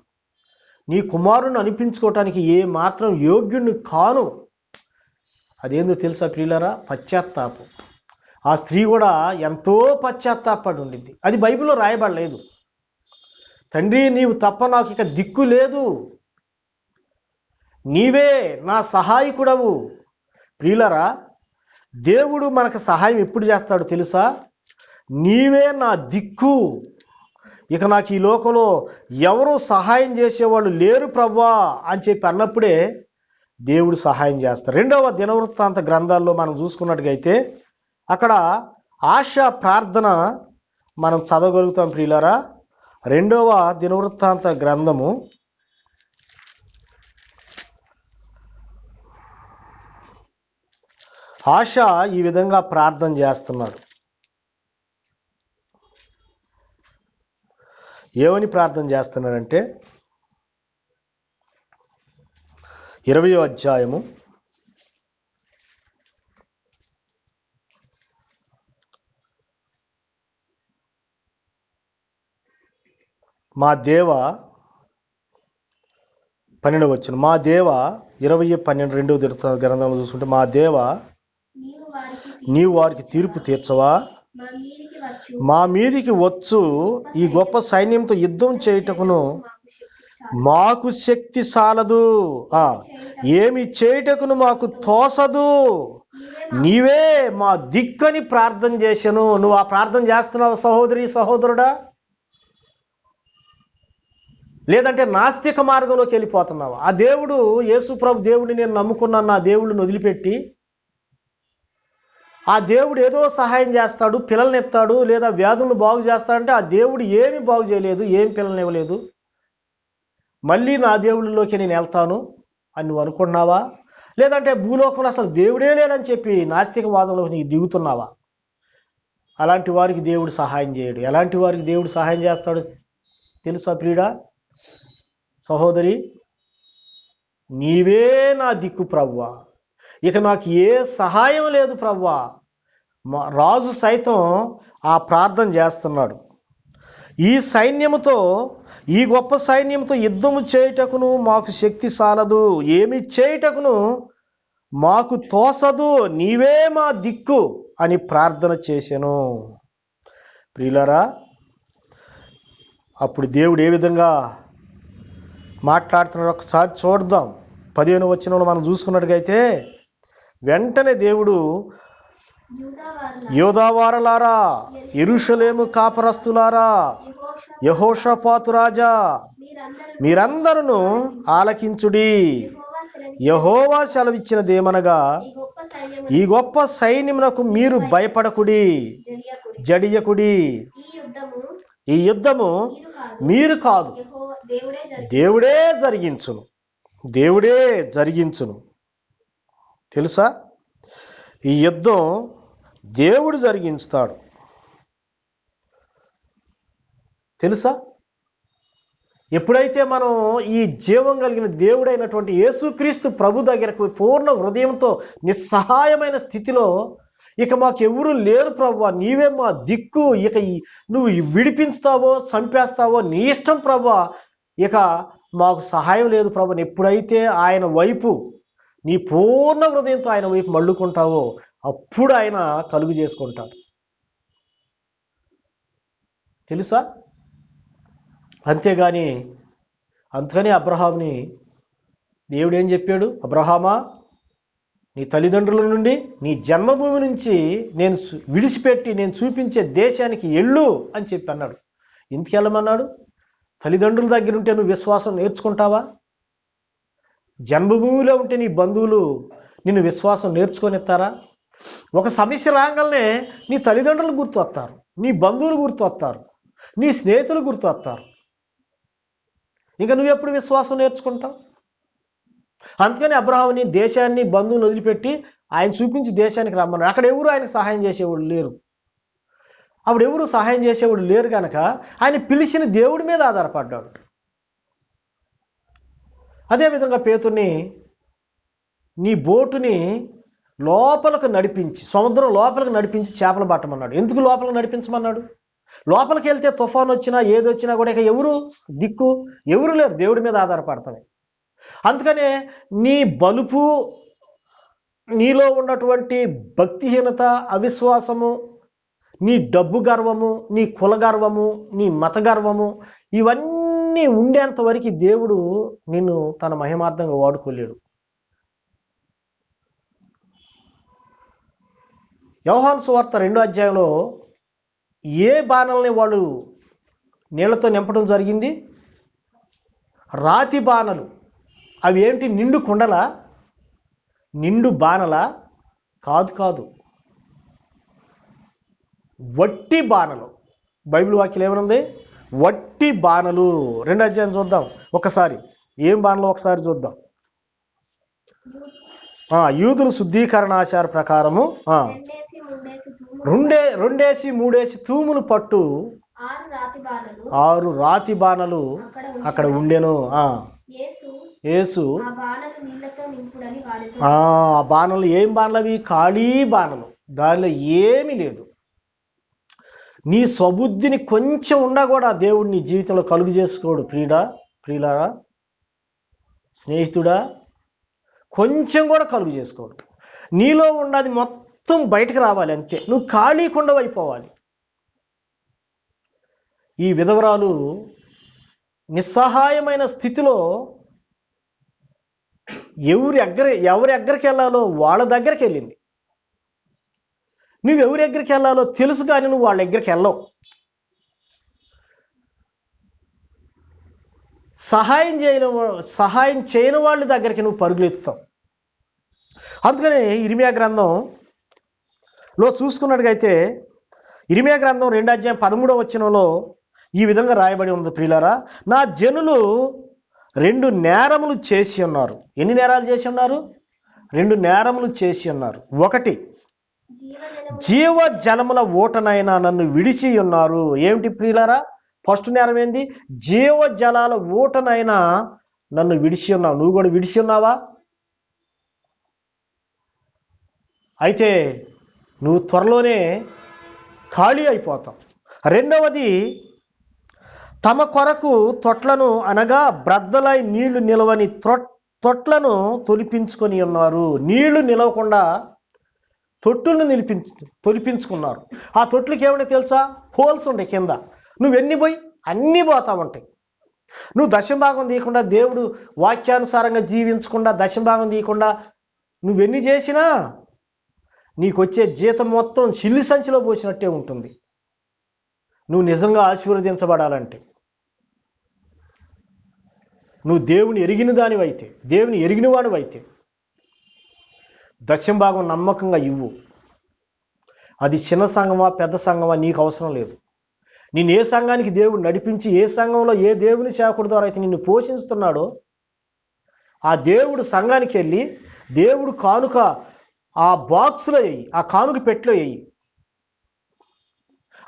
నీ కుమారుని అనిపించుకోవటానికి ఏ మాత్రం యోగ్యుణ్ణి కాను. అదేందో తెలుసా ప్రియులారా? పశ్చాత్తాపం. ఆ స్త్రీ కూడా ఎంతో పశ్చాత్తాపడి ఉండింది. అది బైబిల్లో రాయబడలేదు. తండ్రి నీవు తప్ప నాకు ఇక దిక్కు లేదు, నీవే నా సహాయకుడవు. ప్రియులారా, దేవుడు మనకు సహాయం ఎప్పుడు చేస్తాడు తెలుసా? నీవే నా దిక్కు, ఇక నాకు ఈ లోకంలో ఎవరు సహాయం చేసేవాళ్ళు లేరు ప్రభువా అని చెప్పి అన్నప్పుడే దేవుడు సహాయం చేస్తాడు. 2వ దినవృత్తాంత గ్రంథాల్లో మనం చూసుకున్నట్టుగైతే అక్కడ ఆశ ప్రార్థన మనం చదవగలుగుతాం ప్రియులారా. 2వ దినవృత్తాంత గ్రంథము ఆశ ఈ విధంగా ప్రార్థన చేస్తున్నాడు. ఏమని ప్రార్థన చేస్తున్నాడంటే 20వ అధ్యాయము 12వ వచనం, మా దేవ 20:12 2వ దినవృత్తాంత గ్రంథంలో చూసుకుంటే, మా దేవ నీవు వారికి తీర్పు తీర్చవా, మా మీదికి వచ్చు ఈ గొప్ప సైన్యంతో యుద్ధం చేయుటకును మాకు శక్తి సాలదు, ఏమి చేయుటకును మాకు తోసదు, నీవే మా దిక్కని ప్రార్థన చేశాను. నువ్వు ఆ ప్రార్థన చేస్తున్నావు సహోదరి సహోదరుడా? లేదంటే నాస్తిక మార్గంలోకి వెళ్ళిపోతున్నావా? ఆ దేవుడు యేసు ప్రభు దేవుడిని నేను నమ్ముకున్నాను, నా దేవుడిని వదిలిపెట్టి ఆ దేవుడు ఏదో సహాయం చేస్తాడు, పిల్లల్ని ఎత్తాడు, లేదా వ్యాధులను బాగు చేస్తాడంటే ఆ దేవుడు ఏమి బాగు చేయలేదు, ఏం పిల్లల్ని ఇవ్వలేదు, మళ్ళీ నా దేవుడిలోకి నేను వెళ్తాను అని నువ్వు అనుకుంటున్నావా? లేదంటే భూలోకంలో అసలు దేవుడే లేదని చెప్పి నాస్తికవాదంలోకి నీకు దిగుతున్నావా? అలాంటి వారికి దేవుడు సహాయం చేయడు. ఎలాంటి వారికి దేవుడు సహాయం చేస్తాడు తెలుసా ప్రియుడా సహోదరి? నీవే నా దిక్కు ప్రభువా, ఇక నాకు ఏ సహాయం లేదు ప్రభువా. రాజు సైతం ఆ ప్రార్థన చేస్తున్నాడు. ఈ సైన్యముతో ఈ గొప్ప సైన్యంతో యుద్ధము చేయుటకును మాకు శక్తి సాలదు, ఏమి చేయుటకును మాకు తోసదు, నీవే మా దిక్కు అని ప్రార్థన చేశాను. ప్రియులారా, అప్పుడు దేవుడు ఏ విధంగా మాట్లాడుతున్నాడు ఒకసారి చూద్దాం. 15వ వచనంలో మనం చూసుకున్నట్టుగైతే, వెంటనే దేవుడు, యోధావారలారా, యెరూషలేము కాపరస్తులారా, యెహోషాపాతు రాజా, మీరందరూ ఆలకించుడి. యెహోవా సెలవిచ్చినదేమనగా, ఈ గొప్ప సైన్యమునకు మీరు భయపడకుడి, జడియకుడి. ఈ యుద్ధము మీరు కాదు, దేవుడే జరిగించును, దేవుడే జరిగించును. తెలుసా, ఈ యుద్ధం దేవుడు జరిగించుతాడు. తెలుసా, ఎప్పుడైతే మనం ఈ జీవం కలిగిన దేవుడైనటువంటి యేసుక్రీస్తు ప్రభు దగ్గరకు పూర్ణ హృదయంతో నిస్సహాయమైన స్థితిలో, ఇక మాకెవరు లేరు ప్రభువా, నీవే మా దిక్కు, ఇక నువ్వు విడిపించుతావో చంపేస్తావో నీ ఇష్టం ప్రభువా, ఇక మాకు సహాయం లేదు ప్రభుని ఎప్పుడైతే ఆయన వైపు నీ పూర్ణ హృదయంతో ఆయన వైపు మళ్ళుకుంటావో అప్పుడు ఆయన కలుగు చేసుకుంటాడు. తెలుసా, అంతేగాని అందుకని అబ్రహాముని దేవుడు ఏం చెప్పాడు, అబ్రహామా, నీ తల్లిదండ్రుల నుండి నీ జన్మభూమి నుంచి నేను విడిచిపెట్టి నేను చూపించే దేశానికి ఎళ్ళు అని చెప్పి అన్నాడు. ఎందుకు వెళ్ళమన్నాడు? తల్లిదండ్రుల దగ్గర ఉంటే నువ్వు విశ్వాసం నేర్చుకుంటావా? జన్మభూమిలో ఉంటే నీ బంధువులు నిన్ను విశ్వాసం నేర్చుకొనిస్తారా? ఒక సమస్య రాగానే నీ తల్లిదండ్రులు గుర్తు వస్తారు, నీ బంధువులు గుర్తు వస్తారు, నీ స్నేహితులు గుర్తు వస్తారు. ఇంకా నువ్వెప్పుడు విశ్వాసం నేర్చుకుంటావు? అందుకని అబ్రహాముని దేశాన్ని బంధువులు వదిలిపెట్టి ఆయన చూపించి దేశానికి రమ్మన్నాడు. అక్కడ ఎవరు ఆయనకు సహాయం చేసేవాళ్ళు లేరు. అప్పుడు ఎవరు సహాయం చేసేవాడు లేరు కనుక ఆయన పిలిచిన దేవుడి మీద ఆధారపడ్డాడు. అదేవిధంగా పేతుర్ని నీ బోటుని లోపలకు నడిపించి, సముద్రం లోపలికి నడిపించి చేపలు పట్టమన్నాడు. ఎందుకు లోపలికి నడిపించమన్నాడు? లోపలికి వెళ్తే తుఫాను వచ్చినా ఏది వచ్చినా కూడా ఇక ఎవరు దిక్కు, ఎవరు లేరు, దేవుడి మీద ఆధారపడతామే. అందుకనే నీ బలుపు, నీలో ఉన్నటువంటి భక్తిహీనత, అవిశ్వాసము, నీ డబ్బు గర్వము, నీ కుల గర్వము, నీ మత గర్వము, ఇవన్నీ ఉండేంత వరకు దేవుడు నిన్ను తన మహిమార్థంగా వాడుకోలేడు. యోహాను సువార్త 2వ అధ్యాయంలో ఏ బాణల్ని వాళ్ళు నీళ్లతో నింపడం జరిగింది? రాతి బాణలు. అవి ఏంటి? నిండు కుండలా, నిండు బాణలా? కాదు కాదు, వట్టి బాణలు. బైబిల్ వాక్యం ఏమనుంది? వట్టి బాణలు. 2వ అధ్యాయం చూద్దాం ఒకసారి. ఏం బాణలు ఒకసారి చూద్దాం. యూదుల శుద్ధీకరణాచార ప్రకారము రెండేసి మూడేసి తూములు పట్టు 6 రాతి బాణలు అక్కడ ఉండెను. యేసు ఆ బాణలు ఏం బాణలు? అవి ఖాళీ బాణలు, దానిలో ఏమీ లేదు. నీ స్వబుద్ధిని కొంచెం ఉన్నా కూడా దేవుడు నీ జీవితంలో కలుగు చేసుకోడు. ప్రియులారా, స్నేహితుడా, కొంచెం కూడా కలుగు చేసుకోడు. నీలో ఉన్నది మొత్తం బయటకు రావాలి, అంతే. నువ్వు ఖాళీ కుండవైపోవాలి. ఈ విధవరాలు నిస్సహాయమైన స్థితిలో ఎవరి దగ్గరికి వెళ్ళాలో వాళ్ళ దగ్గరికి వెళ్ళింది. నువ్వు ఎవరి దగ్గరికి వెళ్ళాలో తెలుసు, కానీ నువ్వు వాళ్ళ దగ్గరికి వెళ్ళవు. సహాయం చేయని వాళ్ళ దగ్గరికి నువ్వు పరుగులెత్తుతావు. అందుకని ఇర్మియా గ్రంథంలో చూసుకున్నట్టుగైతే, ఇర్మియా గ్రంథం 2వ అధ్యాయం 13వ వచనంలో ఈ విధంగా రాయబడి ఉంది. ప్రియులారా, నా జనులు 2 నేరములు చేసి ఉన్నారు. ఎన్ని నేరాలు చేసి ఉన్నారు? 2 నేరములు చేసి ఉన్నారు. 1, జీవ జలముల ఊటనైనా నన్ను విడిచి ఉన్నారు. ఏమిటి ప్రియులారా? ఫస్ట్ నేరం ఏంది? జీవ జలాల ఊటనైనా నన్ను విడిచి ఉన్నావు. నువ్వు కూడా విడిచి ఉన్నావా? అయితే నువ్వు త్వరలోనే ఖాళీ అయిపోతావు. 2వది, తమ కొరకు తొట్లను అనగా బ్రద్దలై నీళ్లు నిలవని తొట్లను తొలిపించుకొని ఉన్నారు. నీళ్లు నిలవకుండా తొట్టులను తొలిపించుకున్నారు. ఆ తొట్లకి ఏమైనా తెలుసా? హోల్స్ ఉంటాయి కింద. నువ్వెన్ని పోయి అన్నీ పోతా ఉంటాయి. నువ్వు దశంభాగం తీయకుండా, దేవుడు వాక్యానుసారంగా జీవించకుండా, దశంభాగం తీయకుండా నువ్వెన్ని చేసినా నీకు వచ్చే జీతం మొత్తం చిల్లి సంచిలో పోసినట్టే ఉంటుంది. నువ్వు నిజంగా ఆశీర్వదించబడాలంటే, నువ్వు దేవుని ఎరిగిన దానివైతే, దేవుని ఎరిగిన వాడివైతే దశంభాగం నమ్మకంగా ఇవ్వు. అది చిన్న సంఘమా పెద్ద సంఘమా నీకు అవసరం లేదు. నిన్ను ఏ సంఘానికి దేవుడు నడిపించి, ఏ సంఘంలో ఏ దేవుని సేవకుడి ద్వారా అయితే నిన్ను పోషిస్తున్నాడో ఆ దేవుడు సంఘానికి వెళ్ళి దేవుడు కానుక ఆ బాక్స్లో వేయి, ఆ కానుక పెట్టెలో వేయి.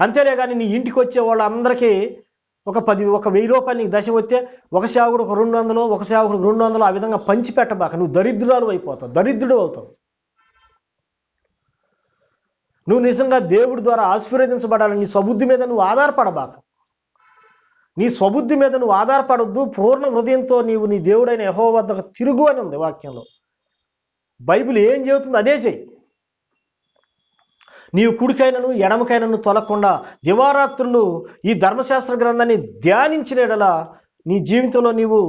అంతేలే కానీ నీ ఇంటికి వచ్చే వాళ్ళందరికీ ఒక 1000 రూపాయలు నీకు దశ వస్తే ఒక సేవకుడు ఒక 200, ఒక సేవకుడు 200 ఆ విధంగా పంచి పెట్టబాక. నువ్వు దరిద్రురాలు అయిపోతావు, దరిద్రుడు అవుతావు. నువ్వు నిజంగా దేవుడి ద్వారా ఆశీర్వదించబడాలని నీ స్వబుద్ధి మీద నువ్వు ఆధారపడబాక. నీ స్వబుద్ధి మీద నువ్వు ఆధారపడొద్దు. పూర్ణ హృదయంతో నీవు నీ దేవుడైన యెహోవా వద్దకు తిరుగు అని ఉంది వాక్యంలో. బైబిల్ ఏం చెబుతుందో అదే చెయ్యి. నీవు కుడికైనను ఎడమకైనను తొలగకుండా దివారాత్రులు ఈ ధర్మశాస్త్ర గ్రంథాన్ని ధ్యానించిన యెడల నీ జీవితంలో నీవు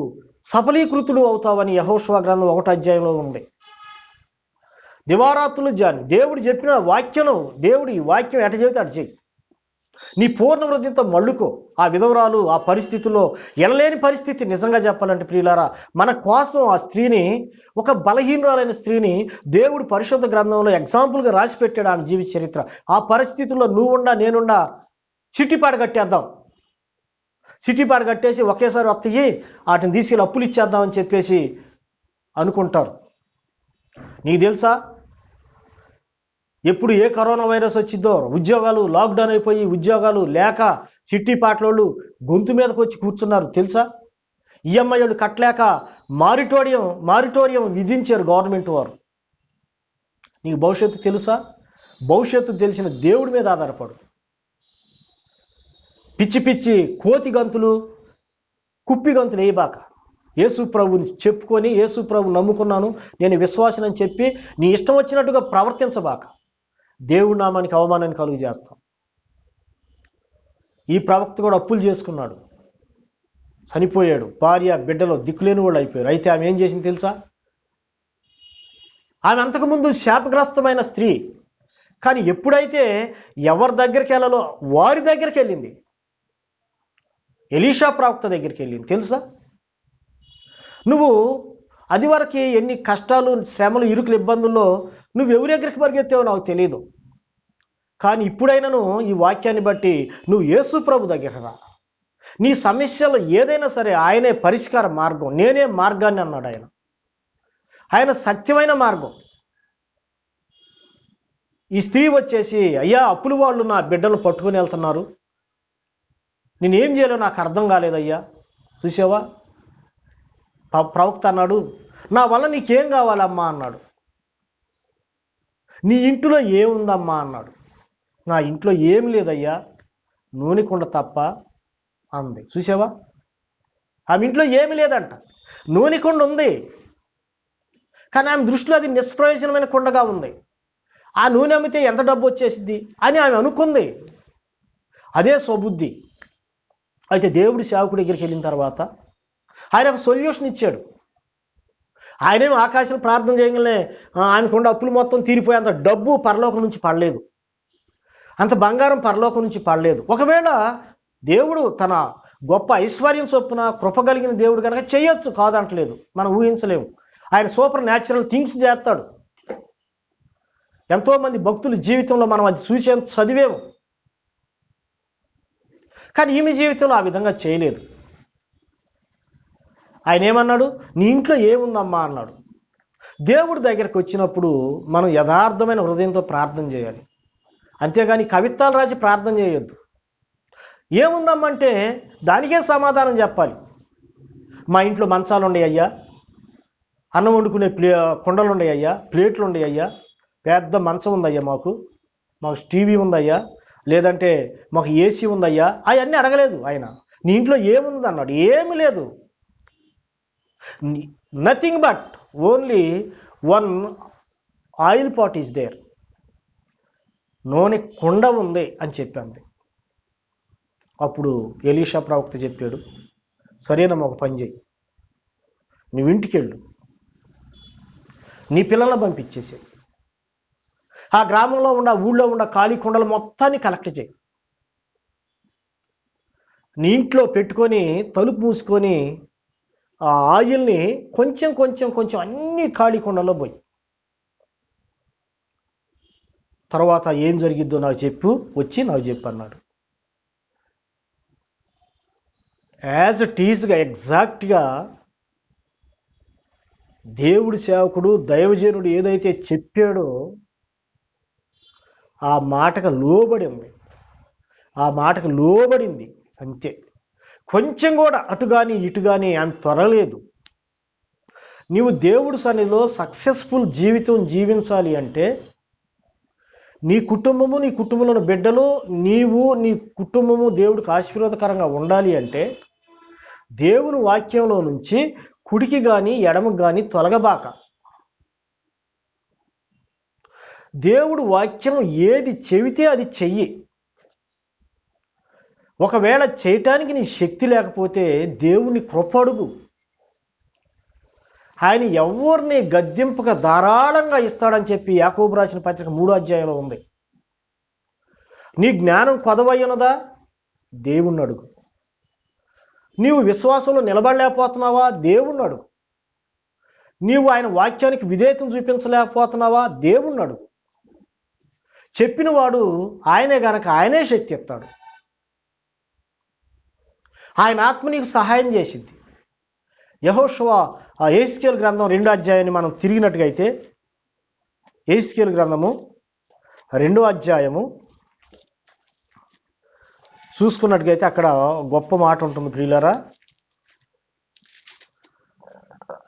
సఫలీకృతుడు అవుతావని యెహోషువ గ్రంథం 1వ అధ్యాయంలో ఉంది. దివారాత్రులు ధ్యాని. దేవుడు చెప్పిన వాక్యం, దేవుడు ఈ వాక్యం ఎట చెబితే అటు చెయ్యి. నీ పూర్ణ హృదయంతో మళ్ళుకో. ఆ విధవరాలు ఆ పరిస్థితుల్లో ఎనలేని పరిస్థితి. నిజంగా చెప్పాలంటే ప్రియులారా, మన కోసం ఆ స్త్రీని, ఒక బలహీనురాలైన స్త్రీని దేవుడు పరిశుద్ధ గ్రంథంలో ఎగ్జాంపుల్గా రాసి పెట్టాడు ఆమె జీవిత చరిత్ర. ఆ పరిస్థితుల్లో నువ్వుండా నేనుండా సిట్టిపాడు కట్టేద్దాం, సిట్టిపాడు కట్టేసి ఒకేసారి వస్తాయి వాటిని తీసుకెళ్ళి అప్పులు ఇచ్చేద్దామని చెప్పేసి అనుకుంటారు. నీకు తెలుసా ఎప్పుడు ఏ కరోనా వైరస్ వచ్చిందో, ఉద్యోగాలు లాక్డౌన్ అయిపోయి ఉద్యోగాలు లేక సిట్టిపాట్లోళ్ళు గొంతు మీదకి వచ్చి కూర్చున్నారు తెలుసా? ఈఎంఐ వాళ్ళు కట్టలేక మారిటోరియం విధించారు గవర్నమెంట్ వారు. నీకు భవిష్యత్తు తెలుసా? భవిష్యత్తు తెలిసిన దేవుడి మీద ఆధారపడు. పిచ్చి పిచ్చి కోతి గంతులు, కుప్పి గంతులు వేయబాక. యేసు ప్రభుని చెప్పుకొని, యేసు ప్రభు నమ్ముకున్నాను, నేను విశ్వాసనని చెప్పి నీ ఇష్టం వచ్చినట్టుగా ప్రవర్తించబాక. దేవుడి నామానికి అవమానాన్ని కలుగు చేస్తాం. ఈ ప్రవక్త కూడా అప్పులు చేసుకున్నాడు, చనిపోయాడు. భార్య బిడ్డలో దిక్కులేని వాళ్ళు అయిపోయారు. అయితే ఆమె ఏం చేసింది తెలుసా? ఆమె అంతకుముందు శాపగ్రస్తమైన స్త్రీ, కానీ ఎప్పుడైతే ఎవరి దగ్గరికి వెళ్ళాలో వారి దగ్గరికి వెళ్ళింది. ఎలీషా ప్రవక్త దగ్గరికి వెళ్ళింది తెలుసా? నువ్వు అది వరకు ఎన్ని కష్టాలు, శ్రమలు, ఇరుకులు, ఇబ్బందుల్లో నువ్వు ఎవరి దగ్గరికి పరిగెత్తావో నాకు తెలియదు. కానీ ఇప్పుడైనాను ఈ వాక్యాన్ని బట్టి నువ్వు యేసు ప్రభు దగ్గర రా. నీ సమస్యలు ఏదైనా సరే ఆయనే పరిష్కార మార్గం. నేనే మార్గాన్ని అన్నాడు ఆయన. ఆయన సత్యమైన మార్గం. ఈ స్త్రీ వచ్చేసి, అయ్యా అప్పులు వాళ్ళు నా బిడ్డను పట్టుకొని వెళ్తున్నారు, నేనేం చేయాలో నాకు అర్థం కాలేదయ్యా. చూసావా? ప్రవక్త అన్నాడు, నా వల్ల నీకేం కావాలమ్మా అన్నాడు. నీ ఇంట్లో ఏముందమ్మా అన్నాడు. నా ఇంట్లో ఏం లేదయ్యా, నూనె కుండ తప్ప అంది. చూసావా? ఆమె ఇంట్లో ఏమి లేదంట, నూనె కుండ ఉంది, కానీ ఆమె దృష్టిలో అది నిష్ప్రయోజనమైన కుండగా ఉంది. ఆ నూనె అమ్మితే ఎంత డబ్బు వచ్చేసింది అని ఆమె అనుకుంది. అదే స్వబుద్ధి. అయితే దేవుడి సేవకుడి దగ్గరికి వెళ్ళిన తర్వాత ఆయన ఒక సొల్యూషన్ ఇచ్చాడు. ఆయనేమో ఆకాశం ప్రార్థన చేయగానే ఆమెకుండా అప్పులు మొత్తం తీరిపోయేంత డబ్బు పరలోకం నుంచి పడలేదు, అంత బంగారం పరలోకం నుంచి పడలేదు. ఒకవేళ దేవుడు తన గొప్ప ఐశ్వర్యం చొప్పున కృప కలిగిన దేవుడు కనుక చేయొచ్చు, కాదంటలేదు. మనం ఊహించలేము. ఆయన సూపర్ న్యాచురల్ థింగ్స్ చేస్తాడు. ఎంతోమంది భక్తుల జీవితంలో మనం అది చూసే చదివేము, కానీ ఈమె జీవితంలో ఆ విధంగా చేయలేదు. ఆయన ఏమన్నాడు? నీ ఇంట్లో ఏముందమ్మా అన్నాడు. దేవుడి దగ్గరికి వచ్చినప్పుడు మనం యథార్థమైన హృదయంతో ప్రార్థన చేయాలి, అంతేగాని కవిత్వాలు రాసి ప్రార్థన చేయొద్దు. ఏముందమ్మంటే దానికే సమాధానం చెప్పాలి. మా ఇంట్లో మంచాలు ఉన్నాయి అయ్యా, అన్నం వండుకునే కుండలు ఉన్నాయి అయ్యా, ప్లేట్లు ఉన్నాయి అయ్యా, పెద్ద మంచం ఉందయ్యా, మాకు టీవీ ఉందయ్యా, లేదంటే మాకు ఏసీ ఉందయ్యా. అవన్నీ అడగలేదు ఆయన. నీ ఇంట్లో ఏముంది అన్నాడు. ఏమి లేదు, nothing but only one oil pot is there, నూనె కుండ ఉంది అని చెప్పింది. అప్పుడు ఎలీషా ప్రవక్త చెప్పాడు, సరేనమ్మా, ఒక పని చేయి, నువ్వు ఇంటికి వెళ్ళు, నీ పిల్లలను పంపించేసి ఆ గ్రామంలో ఉన్న ఊళ్ళో ఉన్న ఖాళీ కుండలు మొత్తాన్ని కలెక్ట్ చేయి, నీ ఇంట్లో పెట్టుకొని తలుపు మూసుకొని ఆ ఆయిల్ని కొంచెం కొంచెం కొంచెం అన్ని ఖాళీ కుండల్లో పోయి, తర్వాత ఏం జరిగిద్దో నాకు చెప్పు, వచ్చి నాకు చెప్పు అన్నాడు. యాజ్ ఇట్ ఈజ్గా ఎగ్జాక్ట్గా దేవుడి సేవకుడు దైవజనుడు ఏదైతే చెప్పాడో ఆ మాటకు లోబడింది అంతే. కొంచెం కూడా అటు కానీ ఇటు కానీ ఆమె త్వరలేదు. నీవు దేవుడి సన్నిధిలో సక్సెస్ఫుల్ జీవితం జీవించాలి అంటే, నీ కుటుంబము, నీ కుటుంబంలోని బిడ్డలు, నీవు, నీ కుటుంబము దేవుడికి ఆశీర్వాదకరంగా ఉండాలి అంటే, దేవుని వాక్యంలో నుంచి కుడికి కానీ ఎడమకు కానీ తొలగబాక. దేవుడు వాక్యం ఏది చెబితే అది చెయ్యి. ఒకవేళ చేయటానికి నీ శక్తి లేకపోతే దేవుని కృప అడుగు. ఆయన ఎవరిని గద్దింపక ధారాళంగా ఇస్తాడని చెప్పి యాకోబు రాసిన పత్రిక 3వ అధ్యాయంలో ఉంది. నీ జ్ఞానం కొదవయ్యున్నదా? దేవుణ్ణి అడుగు. నీవు విశ్వాసంలో నిలబడలేకపోతున్నావా? దేవుణ్ణి అడుగు. నీవు ఆయన వాక్యానికి విధేయతను చూపించలేకపోతున్నావా? దేవుణ్ణి అడుగు. చెప్పిన వాడు ఆయనే గనక ఆయనే శక్తి ఇస్తాడు. ఆయన ఆత్మ నీకు సహాయం చేసింది. యెహోషువ యెహెజ్కేలు గ్రంథం 2వ అధ్యాయాన్ని మనం తిరిగినట్టుగా అయితే, యెహెజ్కేలు గ్రంథము 2వ అధ్యాయము చూసుకున్నట్టుగైతే అక్కడ గొప్ప మాట ఉంటుంది ప్రియులారా.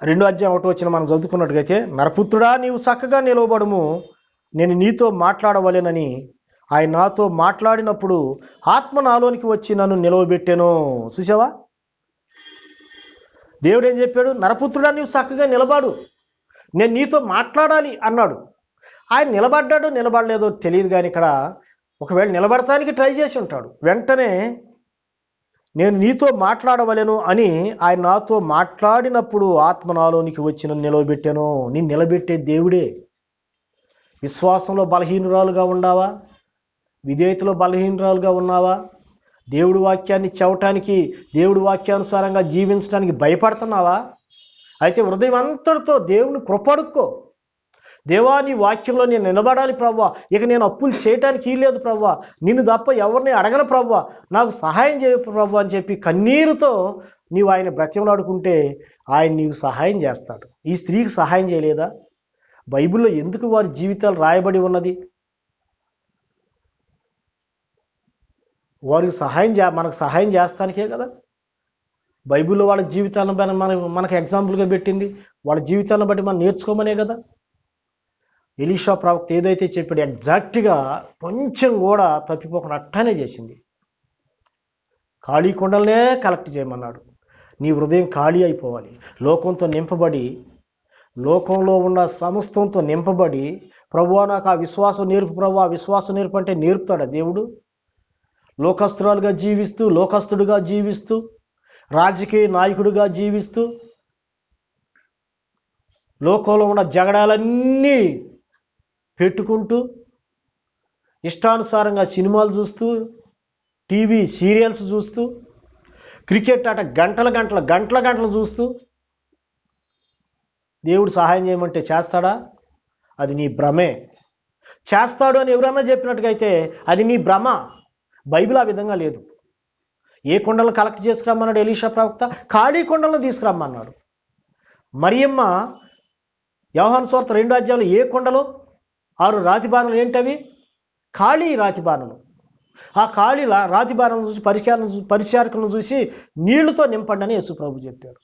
2వ అధ్యాయం 1వ వచనం మనం చదువుకున్నట్టుగైతే, నరపుత్రుడా, నీవు చక్కగా నిలవబడుము, నేను నీతో మాట్లాడవలెనని ఆయన నాతో మాట్లాడినప్పుడు ఆత్మ నాలోనికి వచ్చి నన్ను నిలవబెట్టాను. చూసావా, దేవుడు ఏం చెప్పాడు? నరపుత్రుడా, నీవు చక్కగా నిలబడు, నేను నీతో మాట్లాడాలి అన్నాడు. ఆయన నిలబడ్డాడో నిలబడలేదో తెలియదు, కానీ ఇక్కడ ఒకవేళ నిలబడటానికి ట్రై చేసి ఉంటాడు. వెంటనే నేను నీతో మాట్లాడవలెను అని ఆయన నాతో మాట్లాడినప్పుడు ఆత్మ నాలోనికి వచ్చి నన్ను నిలవబెట్టాను. నేను నిలబెట్టే దేవుడే. విశ్వాసంలో బలహీనురాలుగా ఉన్నావా? విధేయతలో బలహీనురాలుగా ఉన్నావా? దేవుడి వాక్యాన్ని చెవటానికి, దేవుడి వాక్యానుసారంగా జీవించడానికి భయపడుతున్నావా? అయితే హృదయం అంతటితో దేవుని కృపడుక్కో. దేవా, నీ వాక్యంలో నేను నిలబడాలి ప్రవ్వా, ఇక నేను అప్పులు చేయటానికి లేదు ప్రవ్వా, నిన్ను తప్ప ఎవరిని అడగను ప్రవ్వా, నాకు సహాయం చేయ ప్రవ్వా అని చెప్పి కన్నీరుతో నీవు ఆయన బ్రతిమలాడుకుంటే ఆయన నీకు సహాయం చేస్తాడు. ఈ స్త్రీకి సహాయం చేయలేదా? బైబిల్లో ఎందుకు వారి జీవితాలు రాయబడి ఉన్నది? వారికి మనకు సహాయం చేస్తానికే కదా బైబిల్లో వాళ్ళ జీవితాలను మనకు ఎగ్జాంపుల్గా పెట్టింది. వాళ్ళ జీవితాలను బట్టి మనం నేర్చుకోమనే కదా. ఎలీషా ప్రవక్త ఏదైతే చెప్పాడు ఎగ్జాక్ట్గా కొంచెం కూడా తప్పిపోకుండా అట్టానే చేసింది. ఖాళీ కుండలనే కలెక్ట్ చేయమన్నాడు. నీ హృదయం ఖాళీ అయిపోవాలి, లోకంతో నింపబడి, లోకంలో ఉన్న సమస్తంతో నింపబడి, ప్రభువా నాకు ఆ విశ్వాసం నేర్పు ప్రభువా, విశ్వాసం నేర్పు అంటే నేర్పుతాడా దేవుడు? లోకస్తురాలుగా జీవిస్తూ, లోకస్తుడిగా జీవిస్తూ, రాజకీయ నాయకుడిగా జీవిస్తూ, లోకంలో ఉన్న జగడాలన్నీ పెట్టుకుంటూ, ఇష్టానుసారంగా సినిమాలు చూస్తూ, టీవీ సీరియల్స్ చూస్తూ, క్రికెట్ ఆట గంటలు చూస్తూ దేవుడు సహాయం చేయమంటే చేస్తాడా? అది నీ భ్రమే. చేస్తాడు అని ఎవరన్నా చెప్పినట్టుగా అయితే అది నీ భ్రమ. బైబిల్ ఆ విధంగా లేదు. ఏ కొండలను కలెక్ట్ చేసుకురమ్మన్నాడు ఎలీషా ప్రవక్త? ఖాళీ కొండలను తీసుకురమ్మన్నాడు. మరియమ్మ యోహాను సువార్త 2వ అధ్యాయంలో ఏ కొండలు? 6 రాతి బాణలు. ఏంటవి? ఖాళీ రాతి బాణలు. ఆ ఖాళీ రాతి బాణలను చూసి పరిచారకులను చూసి నీళ్లతో నింపండి అని యేసు ప్రభు చెప్పాడు.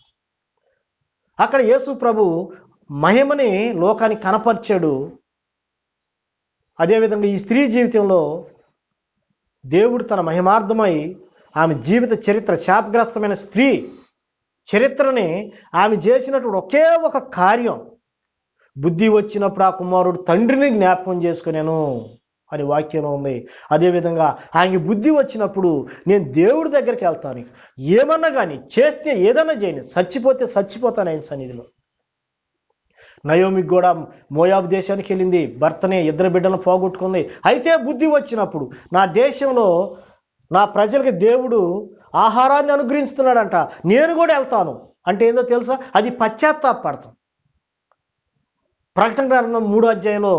అక్కడ యేసు ప్రభు మహిమని లోకానికి కనపరిచాడు. అదేవిధంగా ఈ స్త్రీ జీవితంలో దేవుడు తన మహిమార్థమై ఆమె జీవిత చరిత్ర, శాపగ్రస్తమైన స్త్రీ చరిత్రని ఆమె చేసినటువంటి ఒకే ఒక కార్యం, బుద్ధి వచ్చినప్పుడు ఆ కుమారుడు తండ్రిని జ్ఞాపకం చేసుకునేను అని వాక్యంలో ఉంది. అదేవిధంగా ఆయన బుద్ధి వచ్చినప్పుడు నేను దేవుడి దగ్గరికి వెళ్తాను, ఏమన్నా కానీ చేస్తే ఏదన్నా చేయను, చచ్చిపోతే చచ్చిపోతాను ఆయన సన్నిధిలో. నయోమికి కూడా మోయాబు దేశానికి వెళ్ళింది, భర్తనే 2 బిడ్డలను పోగొట్టుకుంది. అయితే బుద్ధి వచ్చినప్పుడు నా దేశంలో నా ప్రజలకి దేవుడు ఆహారాన్ని అనుగ్రహిస్తున్నాడంట, నేను కూడా వెళ్తాను అంటే ఏందో తెలుసా? అది పశ్చాత్తాపడతాం. ప్రకటన గ్రంథం 3వ అధ్యాయంలో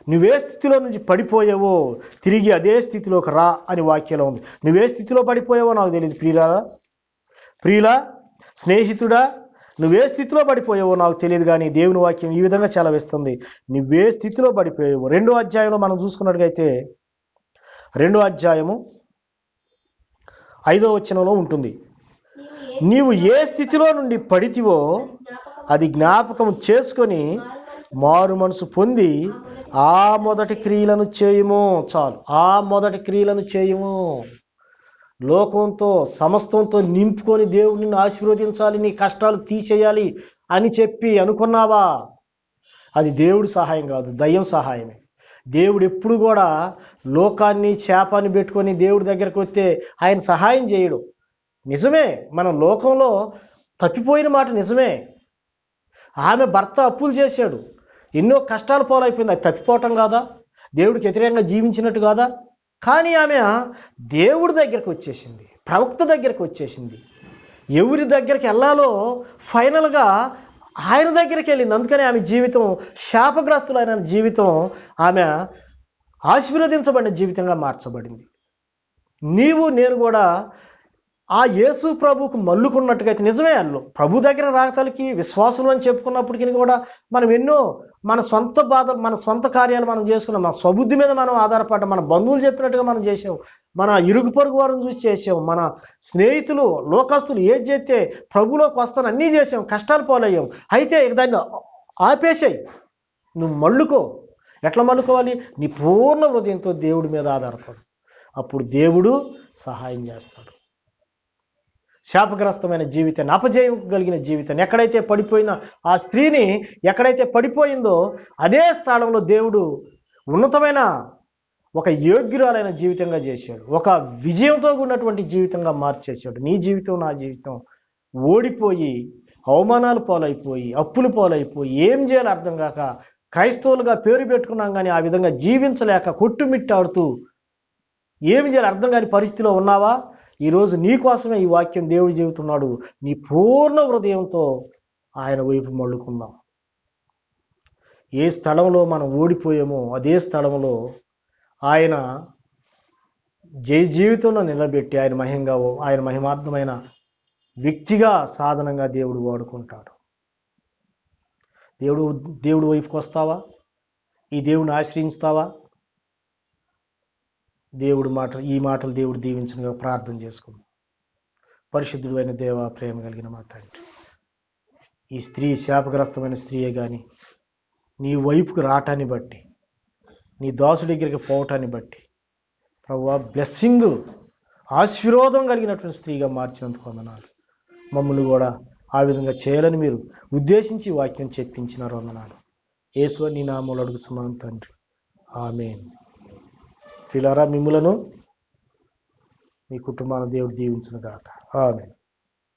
నువ్వే స్థితిలో నుంచి పడిపోయావో తిరిగి అదే స్థితిలోకి రా అని వాక్యంలో ఉంది. నువ్వే స్థితిలో పడిపోయావో నాకు తెలియదు ప్రియులా స్నేహితుడా, నువ్వే స్థితిలో పడిపోయావో నాకు తెలియదు, కానీ దేవుని వాక్యం ఈ విధంగా సెలవిస్తుంది, నువ్వే స్థితిలో పడిపోయావో. 2వ అధ్యాయంలో మనం చూసుకున్నట్టుగైతే 2వ అధ్యాయము 5వ వచనంలో ఉంటుంది, నీవు ఏ స్థితిలో నుండి పడితివో అది జ్ఞాపకం చేసుకొని మారు మనసు పొంది ఆ మొదటి క్రియలను చేయము. చాలు, ఆ మొదటి క్రియలను చేయము. లోకంతో సమస్తంతో నింపుకొని దేవుడు నిన్ను ఆశీర్వదించాలి, నీ కష్టాలు తీసేయాలి అని చెప్పి అనుకున్నావా? అది దేవుడి సహాయం కాదు, దయ్యం సహాయమే. దేవుడు ఎప్పుడు కూడా లోకాన్ని శాపాన్ని పెట్టుకొని దేవుడి దగ్గరకు వస్తే ఆయన సహాయం చేయడు. నిజమే, మనం లోకంలో తప్పిపోయిన మాట నిజమే. ఆమె భర్త అప్పులు చేశాడు, ఎన్నో కష్టాలు పాలైపోయింది, అది తప్పిపోవటం కాదా? దేవుడికి వ్యతిరేకంగా జీవించినట్టు కాదా? కానీ ఆమె దేవుడి దగ్గరికి వచ్చేసింది, ప్రవక్త దగ్గరికి వచ్చేసింది, ఎవరి దగ్గరికి వెళ్ళాలో ఫైనల్గా ఆయన దగ్గరికి వెళ్ళింది. అందుకని ఆమె జీవితం శాపగ్రస్తులైన జీవితం ఆమె ఆశీర్వదించబడిన జీవితంగా మార్చబడింది. నీవు నేను కూడా ఆ యేసు ప్రభువుకు మల్లుకున్నట్టుగైతే నిజమే, ప్రభు దగ్గర రాకతలకి విశ్వాసులు అని చెప్పుకున్నప్పటికీ కూడా మనం ఎన్నో మన సొంత బాధలు, మన సొంత కార్యాలు మనం చేసుకున్నాం, మన స్వబుద్ధి మీద మనం ఆధారపడ్డాం, మన బంధువులు చెప్పినట్టుగా మనం చేసాం, మన ఇరుగు పొరుగు వారిని చూసి చేసాం, మన స్నేహితులు లోకస్తులు ఏది చేస్తే ప్రభులోకి వస్తాను అన్నీ చేసాం, కష్టాలు పాలయ్యాం. అయితే దాన్ని ఆపేసాయి, నువ్వు మళ్ళుకో. ఎట్లా మళ్ళుకోవాలి? నీ పూర్ణ హృదయంతో దేవుడి మీద ఆధారపడు, అప్పుడు దేవుడు సహాయం చేస్తాడు. శాపగ్రస్తమైన జీవితాన్ని, అపజయం కలిగిన జీవితాన్ని, ఎక్కడైతే పడిపోయిన ఆ స్త్రీని ఎక్కడైతే పడిపోయిందో అదే స్థలంలో దేవుడు ఉన్నతమైన ఒక యోగ్యురాలైన జీవితంగా చేశాడు, ఒక విజయంతో ఉన్నటువంటి జీవితంగా మార్చేశాడు. నీ జీవితం నా జీవితం ఓడిపోయి అవమానాలు పాలైపోయి అప్పులు పాలైపోయి ఏం చేయాలో అర్థం కాక క్రైస్తవులుగా పేరు పెట్టుకున్నాం, కానీ ఆ విధంగా జీవించలేక కొట్టుమిట్టాడుతూ ఏమి చేయాలి అర్థం కాని పరిస్థితిలో ఉన్నావా? ఈరోజు నీ కోసమే ఈ వాక్యం దేవుడు చెబుతున్నాడు, నీ పూర్ణ హృదయంతో ఆయన వైపు మళ్ళుకుందాం. ఏ స్థలంలో మనం ఓడిపోయామో అదే స్థలంలో ఆయన జీవితంలో నిలబెట్టి ఆయన మహిమార్థమైన వ్యక్తిగా సాధనంగా దేవుడు వాడుకుంటాడు. దేవుడు వైపుకి వస్తావా? ఈ దేవుడిని ఆశ్రయిస్తావా? ఈ మాటలు దేవుడు దీవించనుగా ప్రార్థన చేసుకుందాం. పరిశుద్ధుడు అయిన దేవ, ప్రేమ కలిగిన మా తండ్రి, ఈ స్త్రీ శాపగ్రస్తమైన స్త్రీయే కానీ నీ వైపుకు రావటాన్ని బట్టి, నీ దాసుడి దగ్గరికి పోవటాన్ని బట్టి ప్రభువా, బ్లెస్సింగ్ ఆశీర్వాదం కలిగినటువంటి స్త్రీగా మార్చినందుకు వందనాలు. మమ్మల్ని కూడా ఆ విధంగా చేయాలని మీరు ఉద్దేశించి వాక్యం చెప్పించినారు, వందనాలు. యేసు నీ నామములో అడుగుతున్నాను తండ్రి, ఆమేన్. ప్రియులారా, మిమ్ములను మీ కుటుంబాన్ని దేవుడు దీవించును గాక. ఆమేన్.